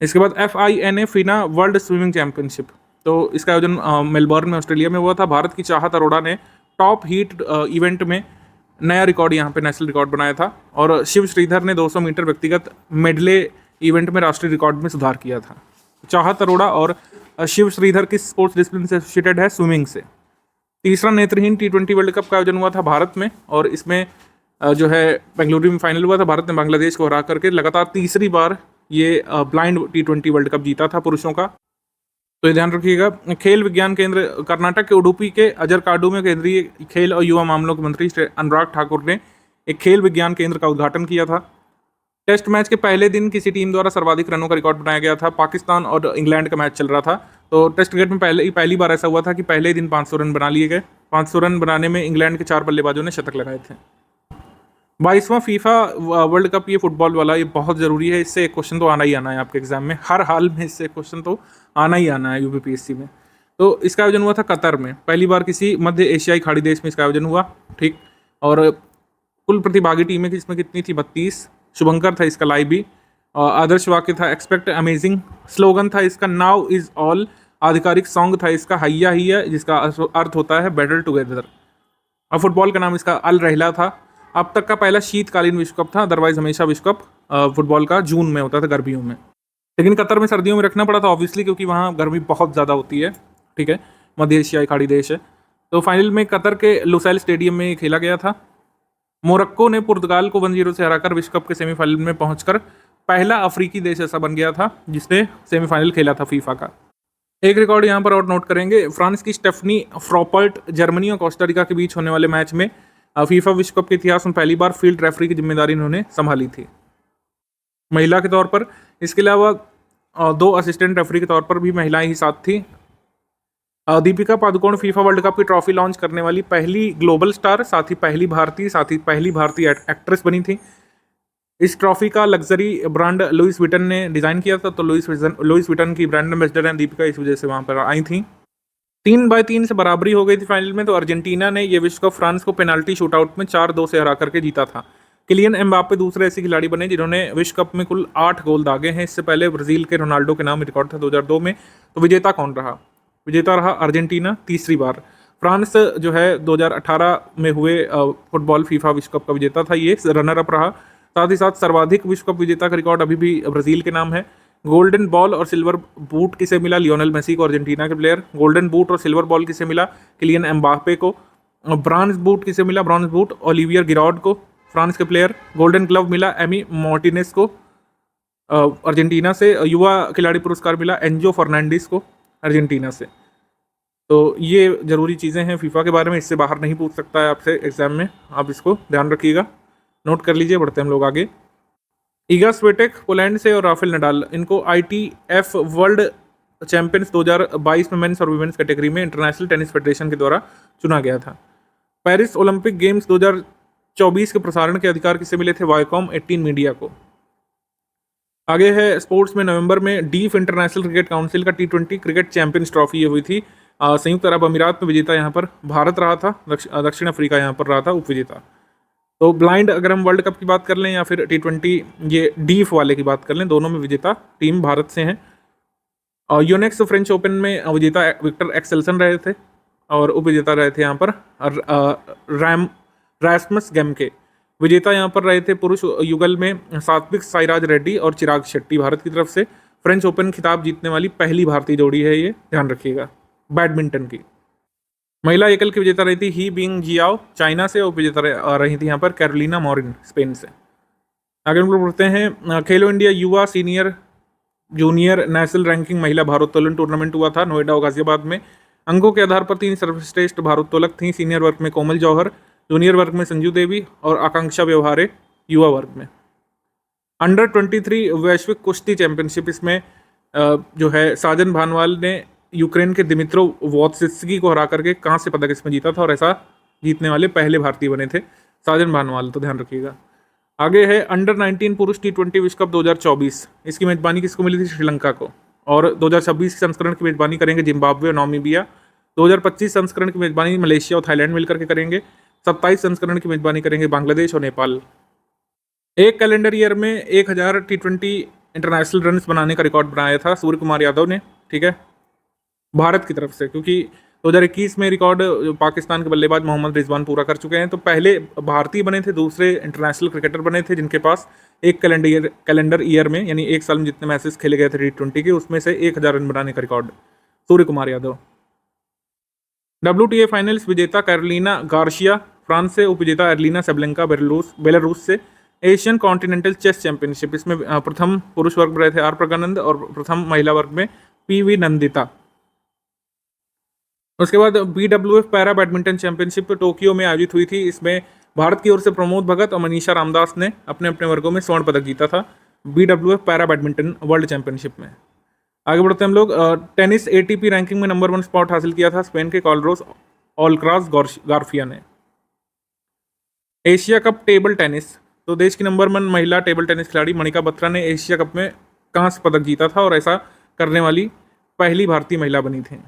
इसके बाद FINA फिना वर्ल्ड स्विमिंग चैंपियनशिप, तो इसका आयोजन मेलबर्न में ऑस्ट्रेलिया में हुआ था। भारत की चाहत अरोड़ा ने टॉप हीट इवेंट में नया रिकॉर्ड यहाँ पे नेशनल रिकॉर्ड बनाया था, और शिव श्रीधर ने 200 मीटर व्यक्तिगत मेडले इवेंट में राष्ट्रीय रिकॉर्ड में सुधार किया था। चाहत अरोड़ा और शिव श्रीधर किस स्पोर्ट्स डिसिप्लिन से एसोसिएटेड है, स्विमिंग से। तीसरा नेत्रहीन T20 वर्ल्ड कप का आयोजन हुआ था भारत में, और इसमें जो है बेंगलुरु में फाइनल हुआ था। भारत ने बांग्लादेश को हरा करके लगातार तीसरी बार ये ब्लाइंड T20 वर्ल्ड कप जीता था पुरुषों का, तो ये ध्यान रखिएगा। खेल विज्ञान केंद्र कर्नाटक के उडुपी के अजरकाडू में केंद्रीय खेल और युवा मामलों के मंत्री श्री अनुराग ठाकुर ने एक खेल विज्ञान केंद्र का उद्घाटन किया था। टेस्ट मैच के पहले दिन किसी टीम द्वारा सर्वाधिक रनों का रिकॉर्ड बनाया गया था। पाकिस्तान और इंग्लैंड का मैच चल रहा था, तो टेस्ट क्रिकेट में पहली बार ऐसा हुआ था कि पहले दिन 500 रन बना लिए गए। 500 रन बनाने में इंग्लैंड के 4 बल्लेबाजों ने शतक लगाए थे। 22वां फीफा वर्ल्ड कप, ये फुटबॉल वाला, ये बहुत ज़रूरी है, इससे एक क्वेश्चन तो आना ही आना है आपके एग्जाम में, हर हाल में इससे क्वेश्चन तो आना ही आना है UPPSC में। तो इसका आयोजन हुआ था कतर में, पहली बार किसी मध्य एशियाई खाड़ी देश में इसका आयोजन हुआ, ठीक। और कुल प्रतिभागी टीमें इसमें कितनी थी, 32। शुभंकर था इसका लाइबी, आदर्श वाक्य था एक्सपेक्ट अमेजिंग, स्लोगन था इसका नाउ इज ऑल, आधिकारिक सॉन्ग था इसका हैया ही है, जिसका अर्थ होता है बेटर टुगेदर। और फुटबॉल का नाम इसका अल रहला था। अब तक का पहला शीतकालीन विश्व कप था, अदरवाइज हमेशा विश्व कप फुटबॉल का जून में होता था, गर्मियों में। लेकिन कतर में सर्दियों में रखना पड़ा था ऑब्वियसली, क्योंकि वहाँ गर्मी बहुत ज़्यादा होती है, ठीक है, मध्य एशियाई खाड़ी देश है। तो फाइनल में कतर के लुसैल स्टेडियम में खेला गया था। मोरक्को ने पुर्तगाल को 1-0 से हराकर विश्व कप के सेमीफाइनल में पहुंचकर पहला अफ्रीकी देश ऐसा बन गया था जिसने सेमीफाइनल खेला था फीफा का। एक रिकॉर्ड यहाँ पर और नोट करेंगे, फ्रांस की स्टेफनी फ्रॉपर्ट जर्मनी और कोस्टारिका के बीच होने वाले मैच में फीफा विश्व कप के इतिहास में पहली बार फील्ड रेफरी की जिम्मेदारी इन्होंने संभाली थी महिला के तौर पर। इसके अलावा 2 असिस्टेंट रेफरी के तौर पर भी महिलाएं ही साथ थी। Deepika Padukone FIFA world cup की ट्रॉफी लॉन्च करने वाली पहली ग्लोबल स्टार, साथ ही पहली भारतीय एक्ट्रेस बनी थी। इस ट्रॉफी का लग्जरी ब्रांड लुइस विटन ने डिज़ाइन किया था, तो लुइस विटन की ब्रांड एम्बेसडर हैं दीपिका, इस वजह से वहाँ पर आई थी। 3-3 से बराबरी हो गई थी फाइनल में, तो अर्जेंटीना ने ये विश्व कप फ्रांस को पेनाल्टी शूटआउट में 4-2 से हरा करके जीता था। किलियन एम्बाप्पे दूसरे ऐसे खिलाड़ी बने जिन्होंने विश्व कप में कुल 8 गोल दागे हैं। इससे पहले ब्राजील के रोनाल्डो के नाम रिकॉर्ड था 2002 में। तो विजेता कौन रहा? विजेता रहा अर्जेंटीना तीसरी बार। फ्रांस जो है 2018 में हुए फुटबॉल फीफा विश्व कप का विजेता था, ये रनर अप रहा। साथ ही साथ सर्वाधिक विश्व कप विजेता का रिकॉर्ड अभी भी ब्राजील के नाम है। गोल्डन बॉल और सिल्वर बूट किसे मिला? लियोनेल मेसी को, अर्जेंटीना के प्लेयर। गोल्डन बूट और सिल्वर बॉल किसे मिला? किलियन एम्बापे को। ब्रॉन्ज बूट किसे मिला? ब्रॉन्ज बूट ओलिवियर गिराउड को, फ्रांस के प्लेयर। गोल्डन ग्लव मिला एमी मार्टिनेज को अर्जेंटीना से। युवा खिलाड़ी पुरस्कार मिला एंजो फर्नांडिस को अर्जेंटीना से। तो ये जरूरी चीज़ें हैं फीफा के बारे में, इससे बाहर नहीं पूछ सकता है आपसे एग्जाम में, आप इसको ध्यान रखिएगा, नोट कर लीजिए। बढ़ते हैं हम लोग आगे। इगा स्विएटेक पोलैंड से और राफेल नडाल, इनको ITF वर्ल्ड चैंपियंस 2022 में मेंस और वुमेन्स कैटेगरी में इंटरनेशनल टेनिस फेडरेशन के द्वारा चुना गया था। पेरिस ओलंपिक गेम्स 2024 के प्रसारण के अधिकार किसे मिले थे? वायकॉम 18 मीडिया को। आगे है स्पोर्ट्स में, नवंबर में डीफ इंटरनेशनल क्रिकेट काउंसिल का T20 क्रिकेट चैंपियंस ट्रॉफी ये हुई थी। संयुक्त अरब अमीरात में विजेता यहाँ पर भारत रहा था, दक्षिण अफ्रीका यहाँ पर रहा था उपविजेता। तो ब्लाइंड अगर हम वर्ल्ड कप की बात कर लें या फिर T20 ये डीफ वाले की बात कर लें, दोनों में विजेता टीम भारत से हैं। और यूनेक्स फ्रेंच ओपन में विजेता विक्टर एक्सेल्सन रहे थे और उपविजेता रहे थे यहाँ पर रास्मस गेमके। विजेता यहाँ पर रहे थे पुरुष युगल में सात्विक साईराज रेड्डी और चिराग शेट्टी भारत की तरफ से। फ्रेंच ओपन खिताब जीतने वाली पहली भारतीय जोड़ी है ये, ध्यान रखिएगा, बैडमिंटन की। महिला एकल की विजेता रही थी ही बिंग जियाओ चाइना से, और विजेता रही थी यहाँ पर कैरोलिना मॉरिन स्पेन से। आगे हम लोग बढ़ते हैं। खेलो इंडिया युवा सीनियर जूनियर नेशनल रैंकिंग महिला भारोत्तोलन टूर्नामेंट हुआ था नोएडा और गाजियाबाद में। अंकों के आधार पर 3 सर्वश्रेष्ठ भारोत्तोलक थीं। सीनियर वर्ग में कोमल जौहर, जूनियर वर्ग में संजू देवी और आकांक्षा व्यवहारे युवा वर्ग में। अंडर 23 वैश्विक कुश्ती चैंपियनशिप, इसमें जो है साजन भानवाल ने यूक्रेन के दिमित्रो वोत्सित्स्की को हरा करके कांस्य पदक इसमें जीता था और ऐसा जीतने वाले पहले भारतीय बने थे साजन भानवाल, तो ध्यान रखिएगा। आगे है अंडर 19 पुरुष T20 विश्व कप 2024, इसकी मेजबानी किसको मिली थी? श्रीलंका को। और 2026 संस्करण की मेजबानी करेंगे जिम्बाब्वे और नामीबिया। 2025 संस्करण की मेजबानी मलेशिया और थाईलैंड मिलकर के करेंगे। 27 संस्करण की मेजबानी करेंगे बांग्लादेश और नेपाल। एक कैलेंडर ईयर में 1000 T20 इंटरनेशनल रन्स बनाने का रिकॉर्ड बनाया था सूर्य कुमार यादव ने, ठीक है, भारत की तरफ से, क्योंकि 2021 में रिकॉर्ड पाकिस्तान के बल्लेबाज मोहम्मद रिजवान पूरा कर चुके हैं। तो पहले भारतीय बने थे, दूसरे इंटरनेशनल क्रिकेटर बने थे जिनके पास एक कैलेंडर ईयर में, यानी एक साल में जितने मैचेस खेले गए थे T20 के, उसमें से 1000 रन बनाने का record Surya Kumar Yadav. WTA finals विजेता कैरोलिना गार्सिया फ्रांस से, उपविजेता एर्लिना सेबलेंका बेलारूस से। एशियन कॉन्टिनेंटल चेस चैंपियनशिप, इसमें प्रथम पुरुष वर्ग में रहे थे आर प्रज्ञानंद और प्रथम महिला वर्ग में PV नंदिता। उसके बाद BWF para badminton championship Tokyo में आयोजित हुई थी। इसमें भारत की ओर से प्रमोद भगत और मनीषा रामदास ने अपने अपने वर्गों में स्वर्ण पदक जीता था BWF para badminton world championship में। आगे बढ़ते हैं हम लोग। टेनिस ATP रैंकिंग में नंबर 1 स्पॉट हासिल किया था स्पेन के कार्लोस ऑलक्राज गार्फिया ने। एशिया कप टेबल टेनिस, तो देश की नंबर 1 महिला टेबल टेनिस खिलाड़ी मणिका बत्रा ने एशिया कप में कांस्य पदक जीता था और ऐसा करने वाली पहली भारतीय महिला बनी थी।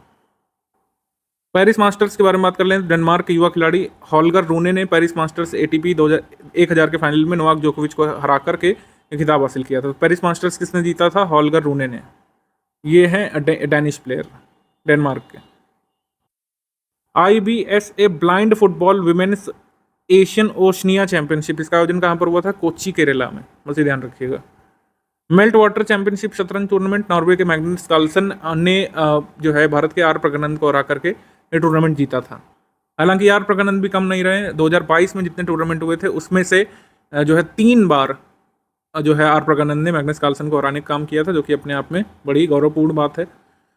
पेरिस मास्टर्स के बारे में बात कर लें। डेनमार्क के युवा खिलाड़ी हॉलगर रूने ने पेरिस मास्टर्स ATP 1000 के फाइनल में नोवाक जोकोविच को हरा करके खिताब हासिल किया था। तो पेरिस मास्टर्स किसने जीता था? हॉलगर रूने ने। ये हैं डैनिश प्लेयर डेनमार्क के। IBSA blind football women's Asian Oceania championship, इसका आयोजन कहाँ पर हुआ था? कोच्चि केरला में, बस ये ध्यान रखिएगा। मेल्ट वाटर चैंपियनशिप शतरंज टूर्नामेंट, नॉर्वे के मैग्नस कार्लसन ने जो है भारत के आर प्रज्ञानंद को हरा करके ये टूर्नामेंट जीता था। हालांकि आर प्रज्ञानंद भी कम नहीं रहे, 2022 में जितने टूर्नामेंट हुए थे उसमें से जो है 3 बार जो है आर प्रज्ञानंद ने मैग्नस कार्लसन को हराने का काम किया था, जो कि अपने आप में बड़ी गौरवपूर्ण बात है।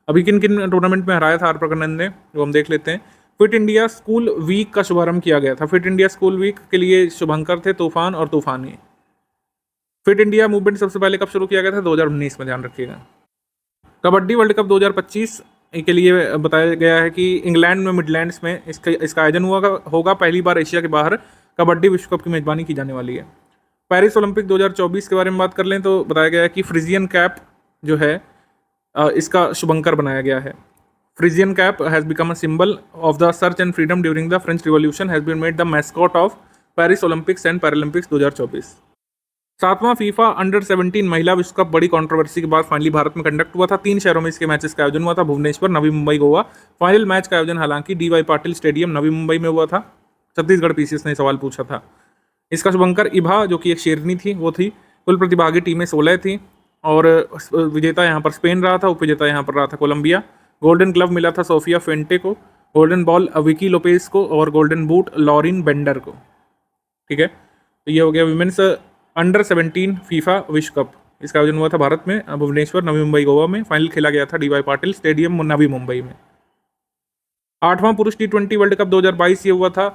अभी किन किन टूर्नामेंट में हराया था आर प्रज्ञानंद ने, वो हम देख लेते हैं। फिट इंडिया स्कूल वीक का शुभारंभ किया गया था। फिट इंडिया स्कूल वीक के लिए शुभंकर थे तूफान और तूफानी। फिट इंडिया मूवमेंट सबसे पहले कब शुरू किया गया था? 2019 में, ध्यान रखिएगा। कबड्डी वर्ल्ड कप 2025 के लिए बताया गया है कि इंग्लैंड में मिडलैंड्स में इसका आयोजन होगा। पहली बार एशिया के बाहर कबड्डी विश्व कप की मेजबानी की जाने वाली है। पेरिस ओलंपिक 2024 के बारे में बात कर लें तो बताया गया है कि फ्रिजियन कैप जो है इसका शुभंकर बनाया गया है। Phrygian cap has become a symbol of the search and freedom during the French Revolution, has been made the mascot of Paris Olympics and Paralympics 2024। 7वां फीफा अंडर 17 महिला विश्व कप बड़ी कंट्रोवर्सी के बाद फाइनली भारत में कंडक्ट हुआ था। 3 शहरों में इसके मैचेस का आयोजन हुआ था, भुवनेश्वर, नवी मुंबई, गोवा। फाइनल मैच का आयोजन हालांकि डीवाई पाटिल स्टेडियम नवी मुंबई में हुआ था। छत्तीसगढ़ पीसीएस ने सवाल पूछा था। इसका शुभंकर इभा जो कि एक शेरनी थी वो थी। कुल प्रतिभागी टीमें 16 थी और विजेता यहाँ पर स्पेन रहा था, उपविजेता यहाँ पर रहा था कोलंबिया। गोल्डन ग्लव मिला था सोफिया फेंटे को, गोल्डन बॉल विकी लोपेज को और गोल्डन बूट लॉरिन बेंडर को। ठीक है, तो ये हो गया विमेंस अंडर 17 फीफा विश्व कप। इसका आयोजन हुआ था भारत में, भुवनेश्वर, नवी मुंबई, गोवा में। फाइनल खेला गया था डीवाई पाटिल स्टेडियम नवी मुंबई में। 8वां पुरुष T20 वर्ल्ड कप 2022 ये हुआ था।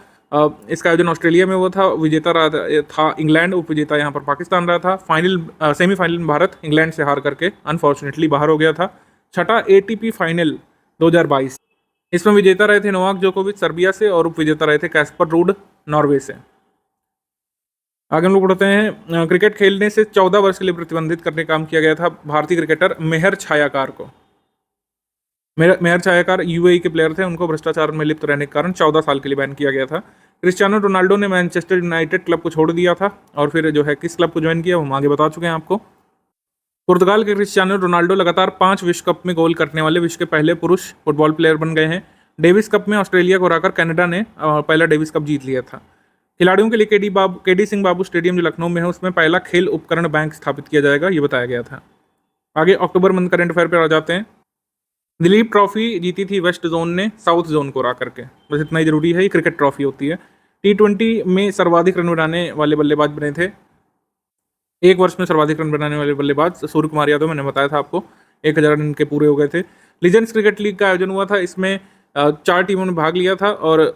इसका आयोजन ऑस्ट्रेलिया में हुआ था। विजेता रहा था इंग्लैंड, उपविजेता यहाँ पर पाकिस्तान रहा था। सेमीफाइनल में भारत इंग्लैंड से हार करके अनफॉर्चुनेटली बाहर हो गया था। छठा ATP फाइनल 2022, इसमें विजेता रहे थे नोवाक जोकोविच सर्बिया से और उपविजेता रहे थे कैस्पर रूड नॉर्वे से। आगे हम लोग बढ़ते हैं। क्रिकेट खेलने से 14 वर्ष के लिए प्रतिबंधित करने का काम किया गया था भारतीय क्रिकेटर मेहर छायाकार को। मेहर छायाकार यूएई के प्लेयर थे, उनको भ्रष्टाचार में लिप्त रहने के कारण 14 साल के लिए बैन किया गया था। क्रिस्टियानो रोनाल्डो ने मैनचेस्टर यूनाइटेड क्लब को छोड़ दिया था और फिर जो है किस क्लब को ज्वाइन किया वो हम आगे बता चुके हैं आपको। पुर्तगाल के क्रिस्टियानो रोनाल्डो लगातार 5 विश्व कप में गोल करने वाले विश्व के पहले पुरुष फुटबॉल प्लेयर बन गए हैं। डेविस कप में ऑस्ट्रेलिया को हराकर कनाडा ने पहला डेविस कप जीत लिया था। खिलाड़ियों के लिए केडी सिंह बाबू स्टेडियम जो लखनऊ में है उसमें पहला खेल उपकरण बैंक स्थापित किया जाएगा, ये बताया गया था। आगे अक्टूबर मंथ करंट अफेयर पर आ जाते हैं। दिलीप ट्रॉफी जीती थी वेस्ट जोन ने साउथ जोन को हरा करके, बस इतना ही जरूरी है। ये क्रिकेट ट्रॉफी होती है। T20 में सर्वाधिक रन बनाने वाले बल्लेबाज बने थे, एक वर्ष में सर्वाधिक रन बनाने वाले बल्लेबाज सूर्य कुमार यादव, मैंने बताया था आपको। 1000 रन के पूरे हो गए थे। लीजेंड्स क्रिकेट लीग का आयोजन हुआ था, इसमें 4 टीमों ने भाग लिया था और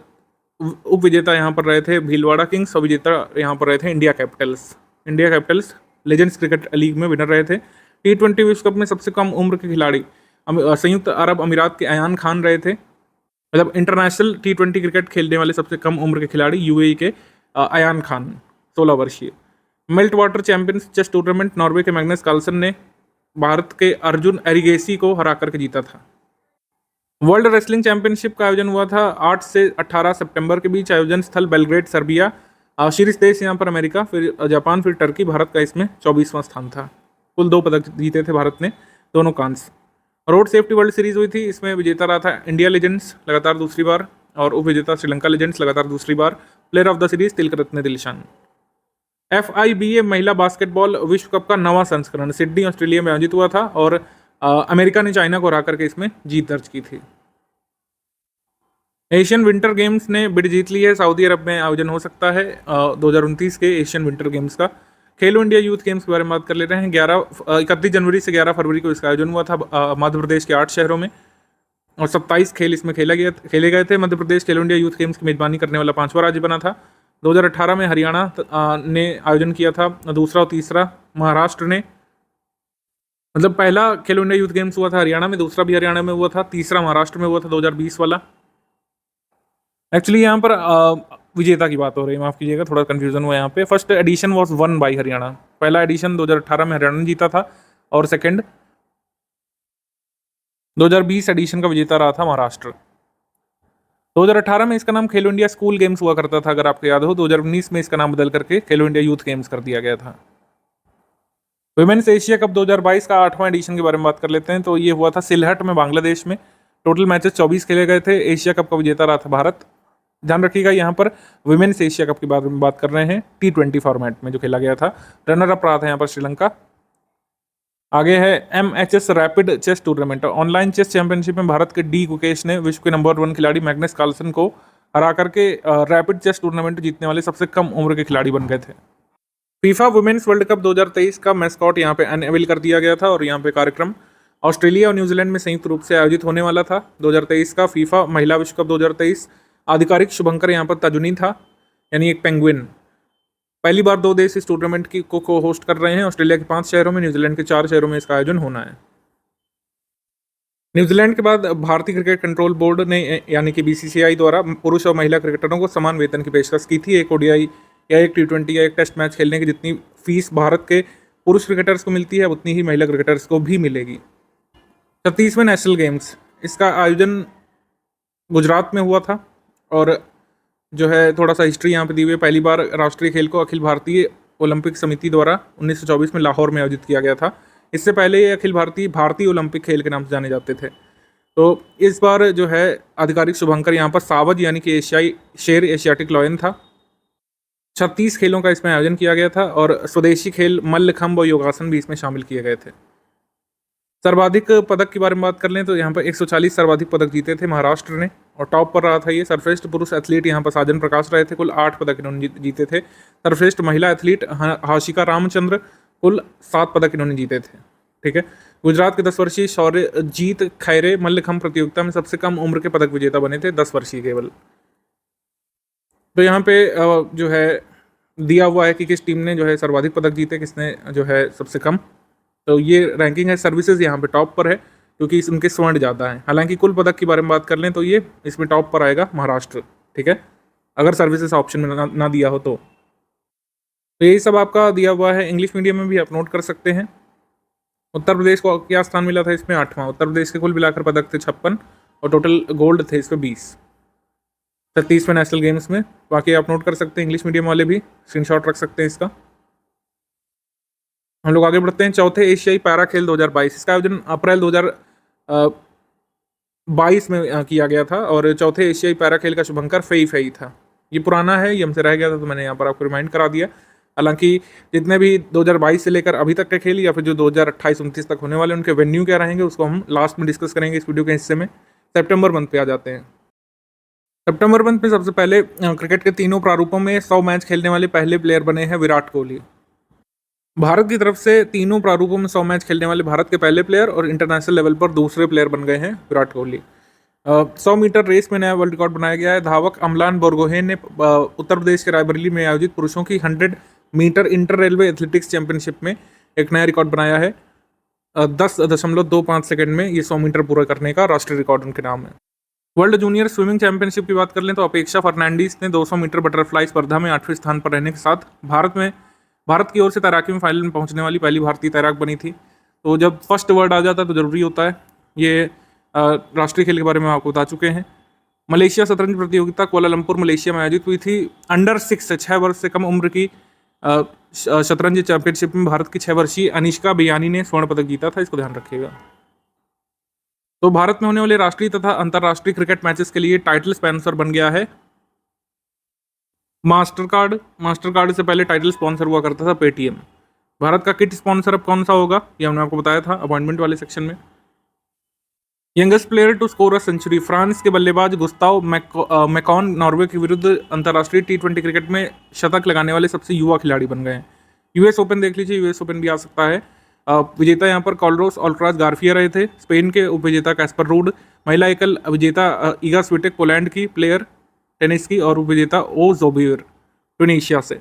उप विजेता यहाँ पर रहे थे भीलवाड़ा किंग्स और विजेता यहाँ पर रहे थे India Capitals legends cricket league में विनर रहे थे। T20 विश्व कप में सबसे कम उम्र के खिलाड़ी संयुक्त अरब अमीरात के अयान खान रहे थे। मतलब इंटरनेशनल T20 क्रिकेट खेलने वाले सबसे कम उम्र के खिलाड़ी यूएई के अयान खान 16 वर्षीय। Meltwater champions chess tournament Norway के मैग्नस कार्लसन ने भारत के अर्जुन एरिगेसी को हरा करके जीता था। वर्ल्ड रेसलिंग चैंपियनशिप का आयोजन हुआ था 8 से 18 सितंबर के बीच। आयोजन स्थल बेलग्रेड सर्बिया। शीर्ष देश यहाँ पर अमेरिका, फिर जापान, फिर टर्की। भारत का इसमें 24वां स्थान था। कुल 2 पदक जीते थे भारत ने, दोनों कांस्य। रोड सेफ्टी वर्ल्ड सीरीज हुई थी, इसमें विजेता रहा था इंडिया लेजेंड्स लगातार दूसरी बार और उपविजेता श्रीलंका लेजेंड्स लगातार दूसरी बार। Player of the series Tilakaratne Dilshan. FIBA महिला बास्केटबॉल विश्व कप का 9वां संस्करण सिडनी ऑस्ट्रेलिया में आयोजित हुआ था और अमेरिका ने चाइना को हरा करके इसमें जीत दर्ज की थी। एशियन विंटर गेम्स ने बिड जीत ली है, सऊदी अरब में आयोजन हो सकता है 2029 के एशियन विंटर गेम्स का। खेलो इंडिया यूथ गेम्स के बारे में बात कर ले रहे हैं। 31 जनवरी से 11 फरवरी को इसका आयोजन हुआ था मध्य प्रदेश के 8 शहरों में और 27 खेल इसमें खेले गए थे। मध्य प्रदेश खेलो इंडिया यूथ गेम्स की मेजबानी करने वाला 5वां राज्य बना था। 2018 में हरियाणा ने आयोजन किया था, दूसरा और तीसरा महाराष्ट्र ने। मतलब पहला खेलो इंडिया यूथ गेम्स हुआ था हरियाणा में, दूसरा भी हरियाणा में हुआ था, तीसरा महाराष्ट्र में हुआ था 2020 वाला। एक्चुअली यहाँ पर विजेता की बात हो रही है, माफ कीजिएगा, थोड़ा कंफ्यूजन हुआ यहाँ पे। First edition was one by Haryana. पहला एडिशन 2018 में हरियाणा ने जीता था और सेकंड 2020 एडिशन का विजेता रहा था महाराष्ट्र। 2018 में इसका नाम खेलो इंडिया स्कूल गेम्स हुआ करता था, अगर आपको याद हो। 2019 में इसका नाम बदल करके खेलो इंडिया यूथ गेम्स कर दिया गया था। वुमेन्स एशिया कप 2022 का 8वां एडिशन के बारे में बात कर लेते हैं। तो ये हुआ था सिलहट में, बांग्लादेश में। टोटल मैचेस 24 खेले गए थे। एशिया कप का विजेता रहा था भारत। ध्यान रखिएगा यहाँ पर वुमेन्स एशिया कप के बारे में बात कर रहे हैं, T20 फॉर्मेट में जो खेला गया था। रनर अप रहा था यहाँ पर श्रीलंका। आगे है MHS rapid chess tournament. Online chess championship में भारत के डी गुकेश ने विश्व के नंबर 1 खिलाड़ी मैग्नस कार्लसन को हरा करके रैपिड चेस टूर्नामेंट जीतने वाले सबसे कम उम्र के खिलाड़ी बन गए थे। फीफा वुमेन्स वर्ल्ड कप 2023 का मैस्कॉट यहाँ पे अनवेल कर दिया गया था और यहाँ पे कार्यक्रम ऑस्ट्रेलिया और न्यूजीलैंड में संयुक्त रूप से आयोजित होने वाला था। 2023 का फीफा महिला विश्व कप 2023 आधिकारिक शुभंकर यहाँ पर तजुनी था, यानी एक पेंगुइन। पहली बार 2 देश इस टूर्नामेंट को होस्ट कर रहे हैं। ऑस्ट्रेलिया के 5 शहरों में, न्यूजीलैंड के 4 शहरों में इसका आयोजन होना है। न्यूजीलैंड के बाद भारतीय क्रिकेट कंट्रोल बोर्ड ने यानी कि BCCI द्वारा पुरुष और महिला क्रिकेटरों को समान वेतन की पेशकश की थी। एक ODI या एक T20 या एक टेस्ट मैच खेलने की जितनी फीस भारत के पुरुष क्रिकेटर्स को मिलती है उतनी ही महिला क्रिकेटर्स को भी मिलेगी। 36वें नेशनल गेम्स, इसका आयोजन गुजरात में हुआ था और जो है थोड़ा सा हिस्ट्री यहाँ पे दी हुई है। पहली बार राष्ट्रीय खेल को अखिल भारतीय ओलंपिक समिति द्वारा 1924 में लाहौर में आयोजित किया गया था। इससे पहले ये अखिल भारतीय ओलंपिक खेल के नाम से जाने जाते थे। तो इस बार जो है आधिकारिक शुभंकर यहाँ पर सावज यानी कि एशियाई शेर एशियाटिक लॉयन था। 36 खेलों का इसमें आयोजन किया गया था और स्वदेशी खेल मल्लखंभ और योगासन भी इसमें शामिल किए गए थे। सर्वाधिक पदक के बारे में बात कर लें तो यहाँ पर 140 सर्वाधिक पदक जीते थे महाराष्ट्र ने, और टॉप पर रहा था ये। सर्वश्रेष्ठ पुरुष एथलीट यहाँ पर साजन प्रकाश रहे थे, कुल 8 पदक इन्होंने जीते थे। सर्वश्रेष्ठ महिला एथलीट हाशिका रामचंद्र, कुल 7 पदक इन्होंने जीते थे। ठीक है। गुजरात के 10 वर्षीय शौर्यजीत खैरे मल्लखंभ प्रतियोगिता में सबसे कम उम्र के पदक विजेता बने थे, 10 वर्षीय केवल। तो यहाँ पे जो है दिया हुआ है कि किस टीम ने जो है सर्वाधिक पदक जीते, किसने जो है सबसे कम। तो ये रैंकिंग है। सर्विसेज यहाँ पे टॉप पर है क्योंकि उनके स्वर्ण ज़्यादा हैं। हालांकि कुल पदक के बारे में बात कर लें तो ये इसमें टॉप पर आएगा महाराष्ट्र। ठीक है, अगर सर्विसेज ऑप्शन में ना दिया हो तो यही सब आपका दिया हुआ है। इंग्लिश मीडियम में भी आप नोट कर सकते हैं। उत्तर प्रदेश को क्या स्थान मिला था इसमें? 8वां। उत्तर प्रदेश के कुल मिलाकर पदक थे 56 और टोटल गोल्ड थे इसमें 20। 36वें नेशनल गेम्स में। बाकी आप नोट कर सकते हैं, इंग्लिश मीडियम वाले भी स्क्रीनशॉट रख सकते हैं इसका। हम लोग आगे बढ़ते हैं। चौथे एशियाई पैरा खेल 2022, इसका आयोजन अप्रैल 2022 में किया गया था और चौथे एशियाई पैरा खेल का शुभंकर फेई था। ये पुराना है, ये हमसे रह गया था तो मैंने यहाँ पर आपको रिमाइंड करा दिया। हालांकि जितने भी 2022 से लेकर अभी तक के खेल या फिर जो 2028-29 तक होने वाले उनके वेन्यू क्या रहेंगे उसको हम लास्ट में डिस्कस करेंगे इस वीडियो के हिस्से में। सितंबर मंथ पे आ जाते हैं। सितंबर मंथ में सबसे पहले क्रिकेट के तीनों प्रारूपों में 100 मैच खेलने वाले पहले प्लेयर बने हैं विराट कोहली। भारत की तरफ से तीनों प्रारूपों में 100 मैच खेलने वाले भारत के पहले प्लेयर और इंटरनेशनल लेवल पर दूसरे प्लेयर बन गए हैं विराट कोहली। 100 मीटर रेस में नया वर्ल्ड रिकॉर्ड बनाया गया है। धावक अमलान बोरगोहेन ने उत्तर प्रदेश के रायबरेली में आयोजित पुरुषों की 100 metre inter railway athletics championship में एक नया रिकॉर्ड बनाया है। 10.25 सेकंड में ये 100 मीटर पूरा करने का राष्ट्रीय रिकॉर्ड उनके नाम है। वर्ल्ड जूनियर स्विमिंग चैंपियनशिप की बात कर लें तो अपेक्षा फर्नांडीज ने 200 मीटर बटरफ्लाई स्पर्धा में 8वें स्थान पर रहने के साथ भारत की ओर से तैराकी में फाइनल में पहुंचने वाली पहली भारतीय तैराक बनी थी। तो जब फर्स्ट वर्ड आ जाता है तो जरूरी होता है। ये राष्ट्रीय खेल के बारे में आपको बता चुके हैं। मलेशिया शतरंज प्रतियोगिता कोलालंपुर मलेशिया में आयोजित हुई थी। अंडर 6 वर्ष से कम उम्र की शतरंज चैंपियनशिप में भारत की 6 वर्षीय अनिष्का बियानी ने स्वर्ण पदक जीता था, इसको ध्यान रखिएगा। तो भारत में होने वाले राष्ट्रीय तथा अंतर्राष्ट्रीय क्रिकेट मैचेस के लिए टाइटल स्पॉन्सर बन गया है मास्टर कार्ड से पहले टाइटल स्पॉन्सर हुआ करता था पेटीएम। भारत का किट स्पॉन्सर अब कौन सा होगा ये हमने आपको बताया था अपॉइंटमेंट वाले सेक्शन में। Youngest player to score a century, France के बल्लेबाज गुस्ताव मैकॉन नॉर्वे के विरुद्ध अंतर्राष्ट्रीय T20 क्रिकेट में शतक लगाने वाले सबसे युवा खिलाड़ी बन गए हैं। यूएस ओपन देख लीजिए, यूएस ओपन भी आ सकता है। विजेता यहाँ पर कार्लोस अल्ट्राज गार्फिया रहे थे, स्पेन के उपविजेता कैस्पर रूड, महिला एकल विजेता ईगा स्विटेक पोलैंड की प्लेयर टेनिस की, और उपविजेता ओ जोबियर ट्यूनीशिया से।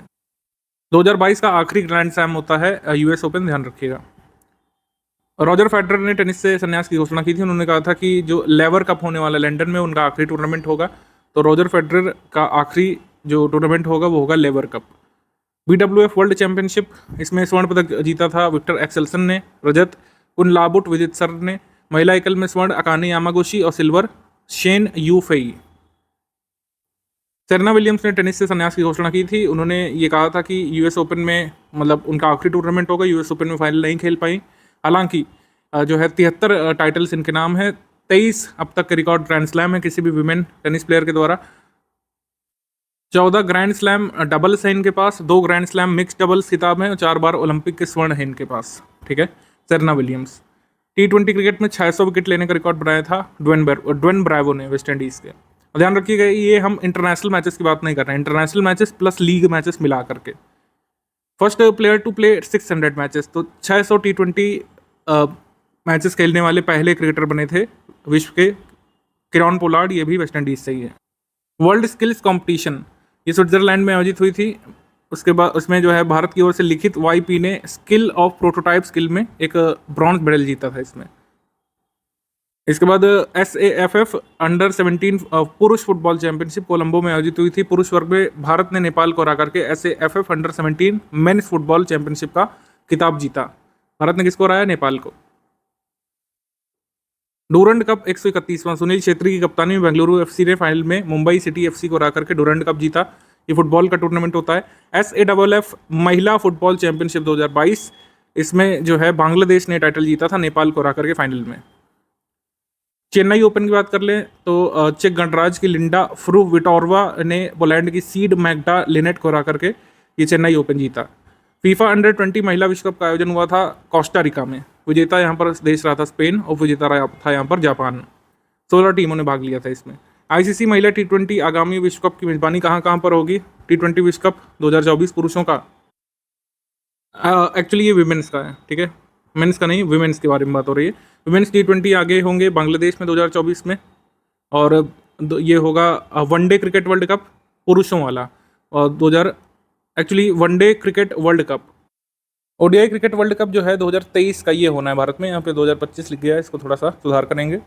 2022 का आखिरी ग्रैंड स्लैम होता है यूएस ओपन, ध्यान रखिएगा। रॉजर फेडरर ने टेनिस से संन्यास की घोषणा की थी। उन्होंने कहा था कि जो लेवर कप होने वाला लंदन में उनका आखिरी टूर्नामेंट होगा। तो रॉजर फेडरर का आखिरी जो टूर्नामेंट होगा वो होगा लेवर कप। BWF वर्ल्ड चैंपियनशिप, इसमें स्वर्ण पदक जीता था विक्टर एक्सेल्सन ने, रजत कुनलाबुट विजित्सर ने, महिला एकल में स्वर्ण अकाने यामागुची और silver Shane Yufei. Serena Williams ने टेनिस से संन्यास की घोषणा की थी। उन्होंने ये कहा था कि यूएस ओपन में मतलब उनका आखिरी टूर्नामेंट होगा, यूएस ओपन में फाइनल नहीं खेल पाई। हालांकि जो है 73 टाइटल्स इनके नाम है, 23 अब तक के रिकॉर्ड ग्रैंड स्लैम है किसी भी विमेन टेनिस प्लेयर के द्वारा। 14 ग्रैंड स्लैम डबल्स है इनके पास, 2 ग्रैंड स्लैम मिक्स डबल्स खिताब है और 4 बार ओलंपिक के स्वर्ण है इनके पास। ठीक है, सेरेना विलियम्स। T20 क्रिकेट में 600 विकेट लेने का रिकॉर्ड बनाया था ड्वेन ब्रावो ने वेस्ट इंडीज़ के। ध्यान रखिएगा, ये हम इंटरनेशनल मैचेस की बात नहीं कर रहे हैं, international matches plus league matches मिला करके। First player to play 600 matches, तो 600 T20 मैचेस खेलने वाले पहले क्रिकेटर बने थे विश्व के किरॉन पोलार्ड, ये भी वेस्ट इंडीज से ही है। वर्ल्ड स्किल्स कंपटीशन, ये स्विट्जरलैंड में आयोजित हुई थी। उसके बाद उसमें जो है भारत की ओर से लिखित YP ने स्किल ऑफ प्रोटोटाइप स्किल में एक ब्रॉन्ज मेडल जीता था इसमें। इसके बाद SAFF अंडर 17 पुरुष फुटबॉल चैंपियनशिप कोलंबो में आयोजित हुई थी। पुरुष वर्ग में भारत ने नेपाल को हरा करके SAFF under 17 mains football championship का खिताब जीता। भारत ने किसको हराया? नेपाल को। डूरंड कप 131वां, सुनील छेत्री की कप्तानी में बेंगलुरु FC ने फाइनल में मुंबई सिटी FC को हरा करके डूरंड कप जीता। ये फुटबॉल का टूर्नामेंट होता है। SAFF महिला फुटबॉल चैंपियनशिप 2022, इसमें जो है बांग्लादेश ने टाइटल जीता था नेपाल को हरा करके फाइनल में। चेन्नई ओपन की बात कर लें तो चेक गणराज्य की लिंडा फ्रुविटोरवा ने पोलैंड की सीड मैग्डा लिनेट को हरा करके ये चेन्नई ओपन जीता। फीफा अंडर 20 महिला विश्व कप का आयोजन हुआ था कोस्टा रिका में। विजेता यहाँ पर देश रहा था स्पेन और विजेता रहा था यहाँ पर जापान। 16 टीमों ने भाग लिया था इसमें। ICC महिला T20 आगामी विश्व कप की मेजबानी कहाँ कहाँ पर होगी? T20 विश्व कप 2024 पुरुषों का, एक्चुअली ये विमेंस का है, ठीक है, मेंस का नहीं, विमेंस के बारे में बात हो रही है। विमेंस T20 आगे होंगे बांग्लादेश में 2024 में, और ये होगा वनडे क्रिकेट वर्ल्ड कप पुरुषों वाला, और actually one day cricket world cup. ODI cricket world cup जो है 2023 का ये होना है भारत में, यहाँ पे 2025 लिख गया है, इसको थोड़ा सा सुधार करेंगे।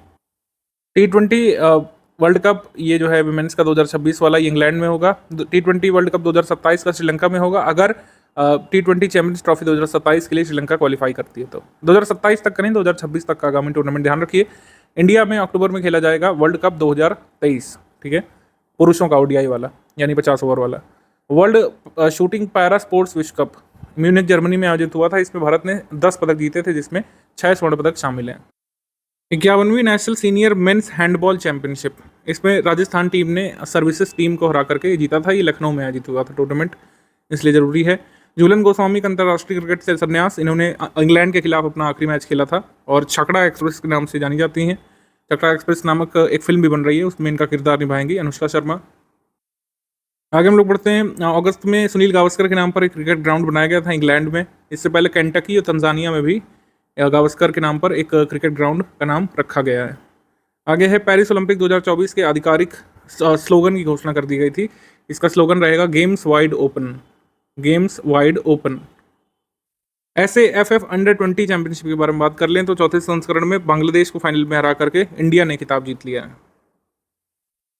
T20 वर्ल्ड कप ये जो है विमेंस का 2026 वाला, ये इंग्लैंड में होगा। T20 वर्ल्ड कप 2027 का श्रीलंका में होगा, अगर T20 चैंपियंस ट्रॉफी 2027 के लिए श्रीलंका क्वालिफाई करती है तो। 2027 तक का नहीं, 2026 तक का आगामी टूर्नामेंट ध्यान रखिए। इंडिया में अक्टूबर में खेला जाएगा वर्ल्ड कप 2023, ठीक है, पुरुषों का ODI वाला, यानी 50 ओवर वाला। वर्ल्ड शूटिंग पैरा स्पोर्ट्स विश्व कप म्यूनिख जर्मनी में आयोजित हुआ था। इसमें भारत ने 10 पदक जीते थे, जिसमें 6 स्वर्ण पदक शामिल हैं। 51वीं national senior men's handball championship, इसमें राजस्थान टीम ने सर्विसेज टीम को हरा करके जीता था। ये लखनऊ में आयोजित हुआ था टूर्नामेंट, इसलिए ज़रूरी है। झूलन गोस्वामी का अंतर्राष्ट्रीय क्रिकेट से संन्यास, इन्होंने इंग्लैंड के खिलाफ अपना आखिरी मैच खेला था और छकड़ा एक्सप्रेस के नाम से जानी जाती हैं। छकड़ा एक्सप्रेस नामक एक फिल्म भी बन रही है, उसमें इनका किरदार निभाएंगी अनुष्का शर्मा। आगे हम लोग बढ़ते हैं। अगस्त में सुनील गावस्कर के नाम पर एक क्रिकेट ग्राउंड बनाया गया था इंग्लैंड में। इससे पहले केंटकी और तंजानिया में भी गावस्कर के नाम पर एक क्रिकेट ग्राउंड का नाम रखा गया है। आगे है पेरिस ओलंपिक 2024 के आधिकारिक स्लोगन की घोषणा कर दी गई थी। इसका स्लोगन रहेगा games wide open, games wide open. SAFF under 20 championship के बारे में बात कर लें तो चौथे संस्करण में बांग्लादेश को फाइनल में हरा करके इंडिया ने खिताब जीत लिया है।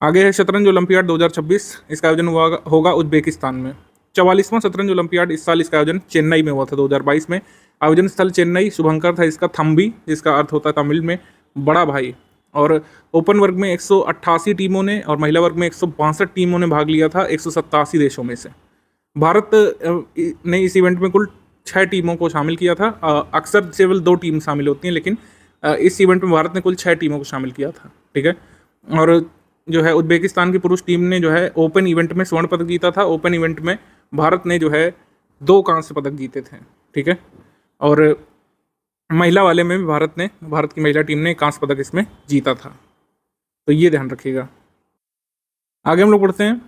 आगे है शतरंज ओलंपियाड 2026, इसका आयोजन होगा उज्बेकिस्तान में। 44वां शतरंज ओलंपियाड इस साल, इसका आयोजन चेन्नई में हुआ था 2022 में। आयोजन स्थल चेन्नई, शुभंकर था इसका थम्बी, जिसका अर्थ होता है तमिल में बड़ा भाई। और ओपन वर्ग में 188 टीमों ने और महिला वर्ग में 162 टीमों ने भाग लिया था 187 देशों में से। भारत ने इस इवेंट में कुल 6 टीमों को शामिल किया था। अक्सर केवल 2 टीम शामिल होती हैं, लेकिन इस इवेंट में भारत ने कुल 6 टीमों को शामिल किया था, ठीक है। और जो है उज्बेकिस्तान की पुरुष टीम ने जो है ओपन इवेंट में स्वर्ण पदक जीता था। ओपन इवेंट में भारत ने जो है 2 कांस्य पदक जीते थे, ठीक है। और महिला वाले में भी भारत की महिला टीम ने कांस्य पदक इसमें जीता था, तो ये ध्यान रखिएगा। आगे हम लोग बढ़ते हैं।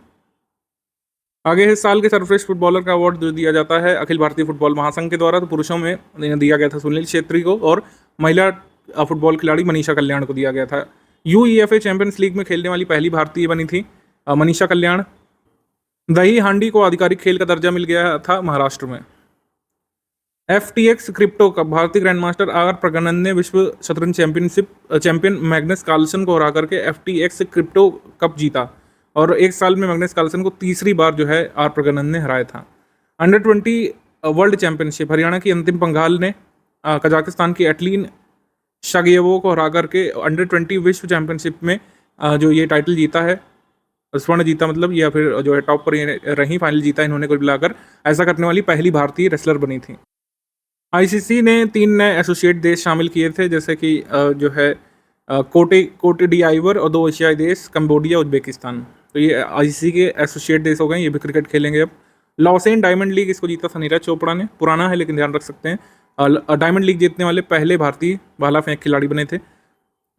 आगे है साल के सर्वश्रेष्ठ फुटबॉलर का अवार्ड जो दिया जाता है अखिल भारतीय फुटबॉल महासंघ के द्वारा। तो पुरुषों में दिया गया था सुनील छेत्री को, और महिला फुटबॉल खिलाड़ी मनीषा कल्याण को दिया गया था। UEFA चैंपियंस लीग में खेलने वाली पहली भारतीय बनी थी मनीषा कल्याण। दही हांडी को आधिकारिक खेल का दर्जा मिल गया था महाराष्ट्र में। FTX क्रिप्टो कप, भारतीय ग्रैंड मास्टर R प्रगनन ने विश्व शतरंज चैंपियन मैग्नस कार्लसन को हरा करके FTX क्रिप्टो कप जीता, और एक साल में मैग्नस कार्लसन को तीसरी बार जो है R प्रगनन ने हराया था। अंडर 20 वर्ल्ड चैंपियनशिप, हरियाणा की अंतिम पंघाल ने कजाकिस्तान की एटलीन शागियेवो को हरा करके अंडर 20 विश्व चैंपियनशिप में जो ये टाइटल जीता है, स्वर्ण जीता मतलब, या फिर जो है टॉप पर रही, फाइनल जीता इन्होंने कुल मिलाकर। ऐसा करने वाली पहली भारतीय रेसलर बनी थी। ICC ने 3 नए एसोसिएट देश शामिल किए थे, जैसे कि जो है कोटे डी आइवर, और 2 एशियाई देश कंबोडिया, उज्बेकिस्तान। तो ये ICC के एसोसिएट देश हो गए, ये भी क्रिकेट खेलेंगे अब। लॉसेन डायमंड लीग, इसको जीता था नीरज चोपड़ा ने, पुराना है लेकिन ध्यान रख सकते हैं। डायमंड लीग जीतने वाले पहले भारतीय भाला फेंक खिलाड़ी बने थे।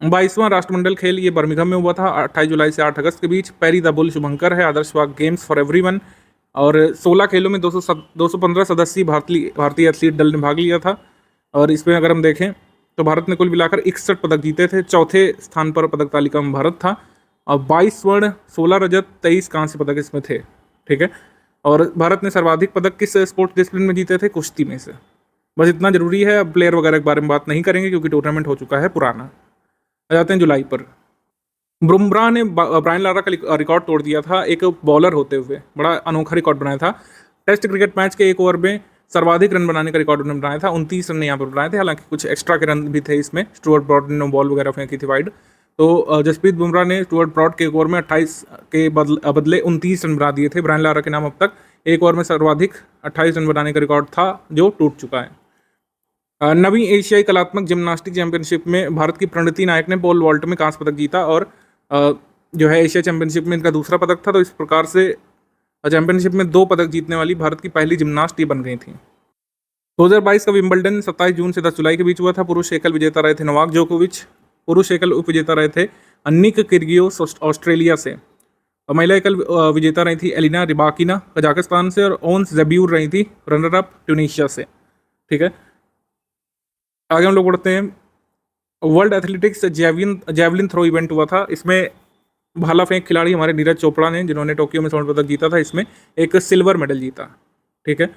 22वां राष्ट्रमंडल खेल ये बर्मिंघम में हुआ था 28 जुलाई से 8 अगस्त के बीच। पैरी द बुल शुभंकर है, आदर्श वाग गेम्स फॉर एवरीवन। और 16 खेलों में 215 सदस्यीय भारतीय एथलीट दल ने भाग लिया था। और इसमें अगर हम देखें तो भारत ने कुल मिलाकर 61 पदक जीते थे। चौथे स्थान पर पदक तालिका में भारत था, और 22 स्वर्ण, 16 रजत, 23 कांस्य पदक इसमें थे, ठीक है। और भारत ने सर्वाधिक पदक किस स्पोर्ट्स डिसिप्लिन में जीते थे? कुश्ती में से। बस इतना जरूरी है। अब प्लेयर वगैरह के बारे में बात नहीं करेंगे क्योंकि टूर्नामेंट हो चुका है पुराना। आ जाते हैं जुलाई पर। बुमराह ने ब्रायन लारा का रिकॉर्ड तोड़ दिया था एक बॉलर होते हुए, बड़ा अनोखा रिकॉर्ड बनाया था। टेस्ट क्रिकेट मैच के 1 ओवर में सर्वाधिक रन बनाने का रिकॉर्ड उन्होंने बनाया था। 29 रन यहाँ पर बनाए थे, हालांकि कुछ एक्स्ट्रा के रन भी थे इसमें। स्टुअर्ट ब्रॉड ने बॉल वगैरह फेंकी थी वाइड, तो जसप्रीत बुमराह ने स्टुअर्ट ब्रॉड के एक ओवर में 28 के बदले 29 रन बना दिए थे। ब्रायन लारा के नाम अब तक एक ओवर में सर्वाधिक 28 रन बनाने का रिकॉर्ड था, जो टूट चुका है। नवीं एशियाई कलात्मक जिम्नास्टिक चैंपियनशिप में भारत की प्रणति नायक ने पोल वॉल्ट में कांस्य पदक जीता और जो है एशिया चैंपियनशिप में इनका दूसरा पदक था। तो इस प्रकार से चैंपियनशिप में 2 पदक जीतने वाली भारत की पहली जिम्नास्ट ये बन गई थी। 2022 का विंबलडन 27 जून से 10 जुलाई के बीच हुआ था। पुरुष एकल विजेता रहे थे नोवाक जोकोविच। पुरुष एकल उप विजेता रहे थे निक किर्गियोस ऑस्ट्रेलिया से। और महिला एकल विजेता रही थी एलिना रिबाकिना कजाकिस्तान से, और ओन्स ज़बीउर रही थी रनर अप ट्यूनीशिया से। ठीक है, आगे हम लोग बढ़ते हैं। World athletics javelin throw event हुआ था। इसमें भाला फेंक खिलाड़ी हमारे नीरज चोपड़ा ने, जिन्होंने टोक्यो में स्वर्ण पदक जीता था, इसमें एक सिल्वर मेडल जीता। ठीक है,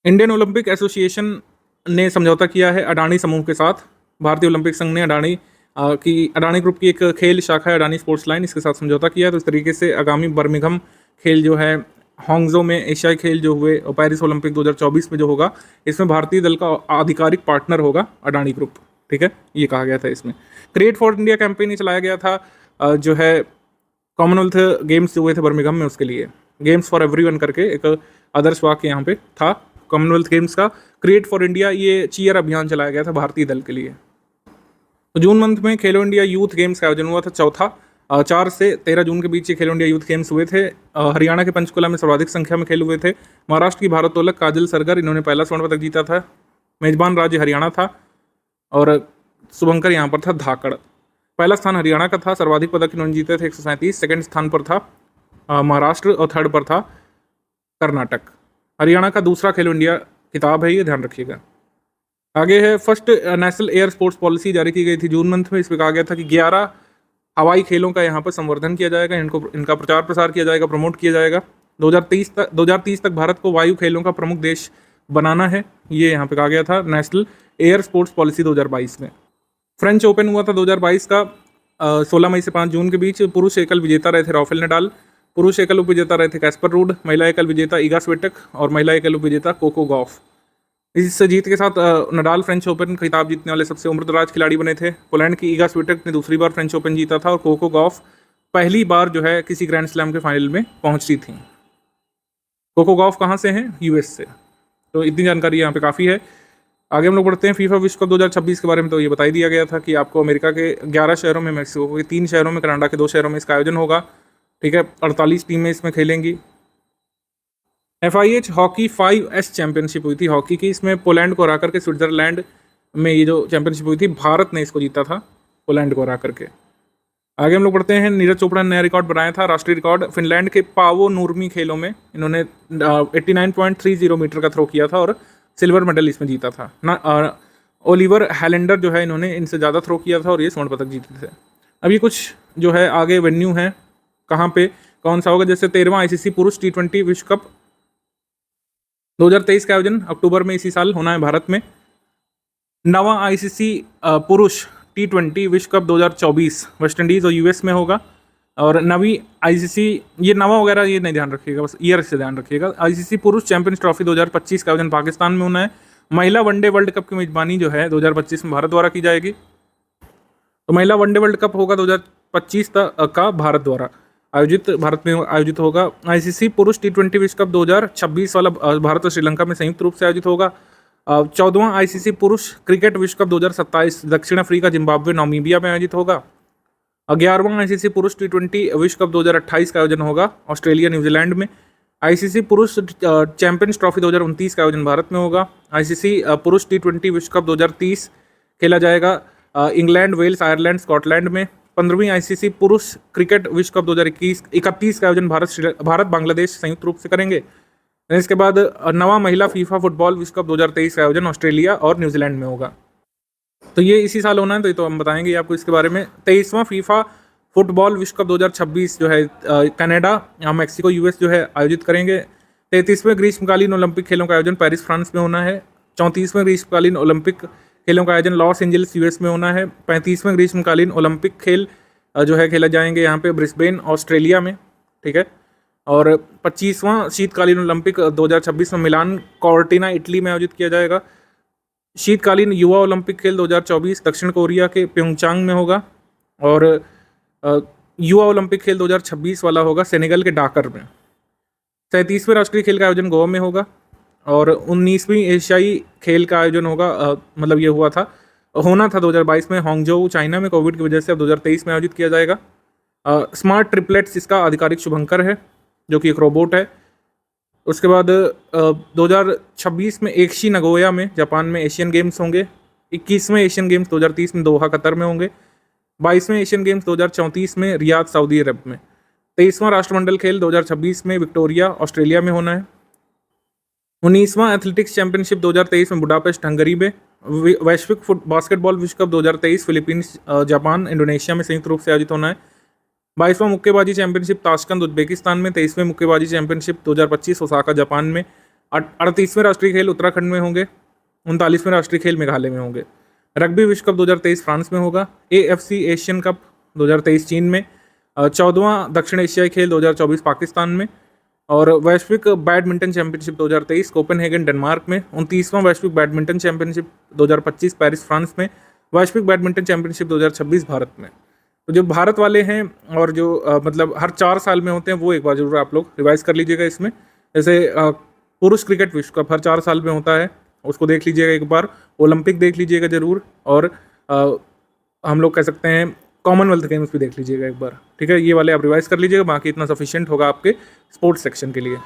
इंडियन ओलंपिक एसोसिएशन ने समझौता किया है अडानी समूह के साथ। भारतीय ओलंपिक संघ ने अडानी ग्रुप की एक खेल शाखा है अडानी स्पोर्ट्स लाइन, इसके साथ समझौता किया है। तो इस तरीके से आगामी बर्मिंघम खेल जो है, हांगजो में एशियाई खेल जो हुए और पेरिस ओलंपिक 2024 में जो होगा, इसमें भारतीय दल का आधिकारिक पार्टनर होगा अडानी ग्रुप। ठीक है, ये कहा गया था। इसमें क्रिएट फॉर इंडिया कैंपेन ही चलाया गया था, जो है कॉमनवेल्थ गेम्स जो हुए थे बर्मिंघम में, उसके लिए गेम्स फॉर एवरीवन करके एक आदर्श वाक्य यहाँ पे था कॉमनवेल्थ गेम्स का। क्रिएट फॉर इंडिया ये चीयर अभियान चलाया गया था भारतीय दल के लिए। तो जून मंथ में खेलो इंडिया यूथ गेम्स का आयोजन हुआ था, चौथा 4 से 13 जून के बीच ये खेलो इंडिया यूथ गेम्स हुए थे। हरियाणा के पंचकुला में सर्वाधिक संख्या में खेल हुए थे। महाराष्ट्र की भारोत्तोलक काजल सरगर, इन्होंने पहला स्वर्ण पदक जीता था। मेजबान राज्य हरियाणा था और शुभंकर यहाँ पर था धाकड़। पहला स्थान हरियाणा का था, सर्वाधिक पदक इन्होंने जीते थे 137। सेकंड स्थान पर था महाराष्ट्र और थर्ड पर था कर्नाटक। हरियाणा का दूसरा खेलो इंडिया खिताब है, ये ध्यान रखिएगा। आगे है first national air sports policy जारी की गई थी जून मंथ में। इसमें कहा गया था कि 11 हवाई खेलों का यहाँ पर संवर्धन किया जाएगा, इनका प्रचार प्रसार किया जाएगा, प्रमोट किया जाएगा। 2030 तक भारत को वायु खेलों का प्रमुख देश बनाना है, ये यहाँ पे कहा गया था नेशनल एयर स्पोर्ट्स पॉलिसी 2022 में। फ्रेंच ओपन हुआ था 2022 का 16 मई से 5 जून के बीच। पुरुष एकल विजेता रहे थे राफेल नडाल, पुरुष एकल उप विजेता रहे थे कैस्पर रूड, महिला एकल विजेता ईगा स्विटेक और महिला एकल उप विजेता कोको गॉफ। इस जीत के साथ नडाल फ्रेंच ओपन खिताब जीतने वाले सबसे उम्रदराज खिलाड़ी बने थे। पोलैंड की ईगा स्विटेक ने दूसरी बार फ्रेंच ओपन जीता था और कोको गॉफ पहली बार जो है किसी ग्रैंड स्लैम के फाइनल में पहुंची थी। कोको गॉफ कहाँ से हैं? यूएस से। तो इतनी जानकारी यहाँ पे काफ़ी है। आगे हम लोग बढ़ते हैं। फीफा विश्व कप 2026 के बारे में तो ये बता ही दिया गया था कि आपको अमेरिका के 11 शहरों में, मैक्सिको के 3 शहरों में, कनाडा के 2 शहरों में इसका आयोजन होगा। ठीक है, 48 टीमें इसमें खेलेंगी। FIH हॉकी 5S चैंपियनशिप हुई थी हॉकी की। इसमें पोलैंड को हरा करके स्विट्जरलैंड में ये जो चैंपियनशिप हुई थी, भारत ने इसको जीता था, पोलैंड को हरा करके। आगे हम लोग बढ़ते हैं। नीरज चोपड़ा ने नया रिकॉर्ड बनाया था, राष्ट्रीय रिकॉर्ड। फिनलैंड के पावो नूर्मी खेलों में इन्होंने 89.30 मीटर का थ्रो किया था और सिल्वर मेडल इसमें जीता था ना। ओलिवर हैलेंडर जो है, इन्होंने इनसे ज़्यादा थ्रो किया था और ये स्वर्ण पदक जीते थे। अभी कुछ जो है आगे वेन्यू है, कहाँ पे कौन सा होगा। जैसे 13वां ICC पुरुष T20 विश्व कप 2023 का आयोजन अक्टूबर में इसी साल होना है भारत में। 9वां ICC पुरुष T20 विश्व कप 2024 वेस्ट इंडीज़ और US में होगा। और 9वीं ICC, ये 9वां वगैरह ये नहीं ध्यान रखिएगा, बस ईयर से ध्यान रखिएगा। ICC पुरुष चैंपियंस ट्रॉफी 2025 का आयोजन पाकिस्तान में होना है। महिला वनडे वर्ल्ड कप की मेजबानी जो है 2025 में भारत द्वारा की जाएगी। तो महिला वनडे वर्ल्ड कप होगा 2025 का भारत द्वारा भारत में आयोजित होगा। ICC पुरुष T20 विश्व कप 2026 वाला भारत और श्रीलंका में संयुक्त रूप से आयोजित होगा। 14वां ICC पुरुष क्रिकेट विश्व कप 2027 दक्षिण अफ्रीका, जिम्बाब्वे, नामीबिया में आयोजित होगा। 11वां ICC पुरुष T20 विश्व कप 2028 का आयोजन होगा ऑस्ट्रेलिया, न्यूजीलैंड में। ICC पुरुष चैंपियंस ट्रॉफी 2029 का आयोजन भारत में होगा। ICC पुरुष T20 विश्व कप 2030 खेला जाएगा इंग्लैंड, वेल्स, आयरलैंड, स्कॉटलैंड में। 15वीं ICC पुरुष क्रिकेट विश्व कप 2031 का आयोजन भारत बांग्लादेश संयुक्त रूप से करेंगे। इसके बाद 9वां महिला फीफा फुटबॉल विश्व कप 2023 का आयोजन ऑस्ट्रेलिया और न्यूजीलैंड में होगा। तो ये इसी साल होना है, तो ये तो हम बताएंगे आपको इसके बारे में। 23वां फीफा फुटबॉल विश्व कप 2026 जो है कनाडा, मैक्सिको, US जो है आयोजित करेंगे। 33वें ग्रीष्मकालीन ओलंपिक खेलों का आयोजन पेरिस, फ्रांस में होना है। 34वें ग्रीष्मकालीन ओलंपिक खेलों का आयोजन लॉस एंजल्स, US में होना है। 35वें ग्रीष्मकालीन ओलंपिक खेल जो है खेला जाएंगे यहाँ पे ब्रिस्बेन, ऑस्ट्रेलिया में। ठीक है, और 25वां शीतकालीन ओलंपिक 2026 में मिलान, कॉर्टिना, इटली में आयोजित किया जाएगा। शीतकालीन युवा ओलंपिक खेल 2024 दक्षिण कोरिया के प्योंगचांग में होगा। और युवा ओलंपिक खेल 2026 वाला होगा सेनेगल के डाकर में। 37वें राष्ट्रीय खेल का आयोजन गोवा में होगा। और 19वीं एशियाई खेल का आयोजन होगा, मतलब ये होना था 2022 में हांगझोउ चाइना में, कोविड की वजह से अब 2023 में आयोजित किया जाएगा। स्मार्ट ट्रिपलेट्स इसका आधिकारिक शुभंकर है, जो कि एक रोबोट है। उसके बाद 2026 में एक्शी नगोया में जापान में एशियन गेम्स होंगे। 21वें एशियन गेम्स 2030 में दोहा कतर में होंगे। 22वें एशियन गेम्स 2034 में रियाद सऊदी अरब में। 23वां राष्ट्रमंडल खेल 2026 में विक्टोरिया ऑस्ट्रेलिया में होना है। 19वां एथलेटिक्स चैंपियनशिप 2023 में बुडापेस्ट हंगरी में। वैश्विक बास्केटबॉल विश्व कप 2023 फिलीपींस जापान इंडोनेशिया में संयुक्त रूप से आयोजित होना है। 22वां मुक्केबाजी चैंपियनशिप ताशकंद उज्बेकिस्तान में। 23वें मुक्केबाजी चैंपियनशिप 2025 ओसाका जापान में। 38वें राष्ट्रीय खेल उत्तराखंड में होंगे। 39वें राष्ट्रीय खेल मेघालय में होंगे। रग्बी विश्व कप 2023 फ्रांस में होगा। AFC एशियन कप 2023 चीन में। 14वां दक्षिण एशियाई खेल 2024 पाकिस्तान में। और वैश्विक बैडमिंटन चैंपियनशिप 2023 कोपेनहेगन डेनमार्क में। 29वां वैश्विक बैडमिंटन चैंपियनशिप 2025 पेरिस फ्रांस में। वैश्विक बैडमिंटन चैंपियनशिप 2026 भारत में। तो जो भारत वाले हैं और जो मतलब हर 4 साल में होते हैं, वो एक बार जरूर आप लोग रिवाइज कर लीजिएगा इसमें। जैसे पुरुष क्रिकेट विश्व कप हर 4 साल में होता है, उसको देख लीजिएगा एक बार। ओलंपिक देख लीजिएगा जरूर। और हम लोग कह सकते हैं कॉमनवेल्थ गेम्स भी देख लीजिएगा एक बार, ठीक है। ये वाले आप रिवाइज कर लीजिएगा, बाकी इतना सफिशिएंट होगा आपके स्पोर्ट्स सेक्शन के लिए।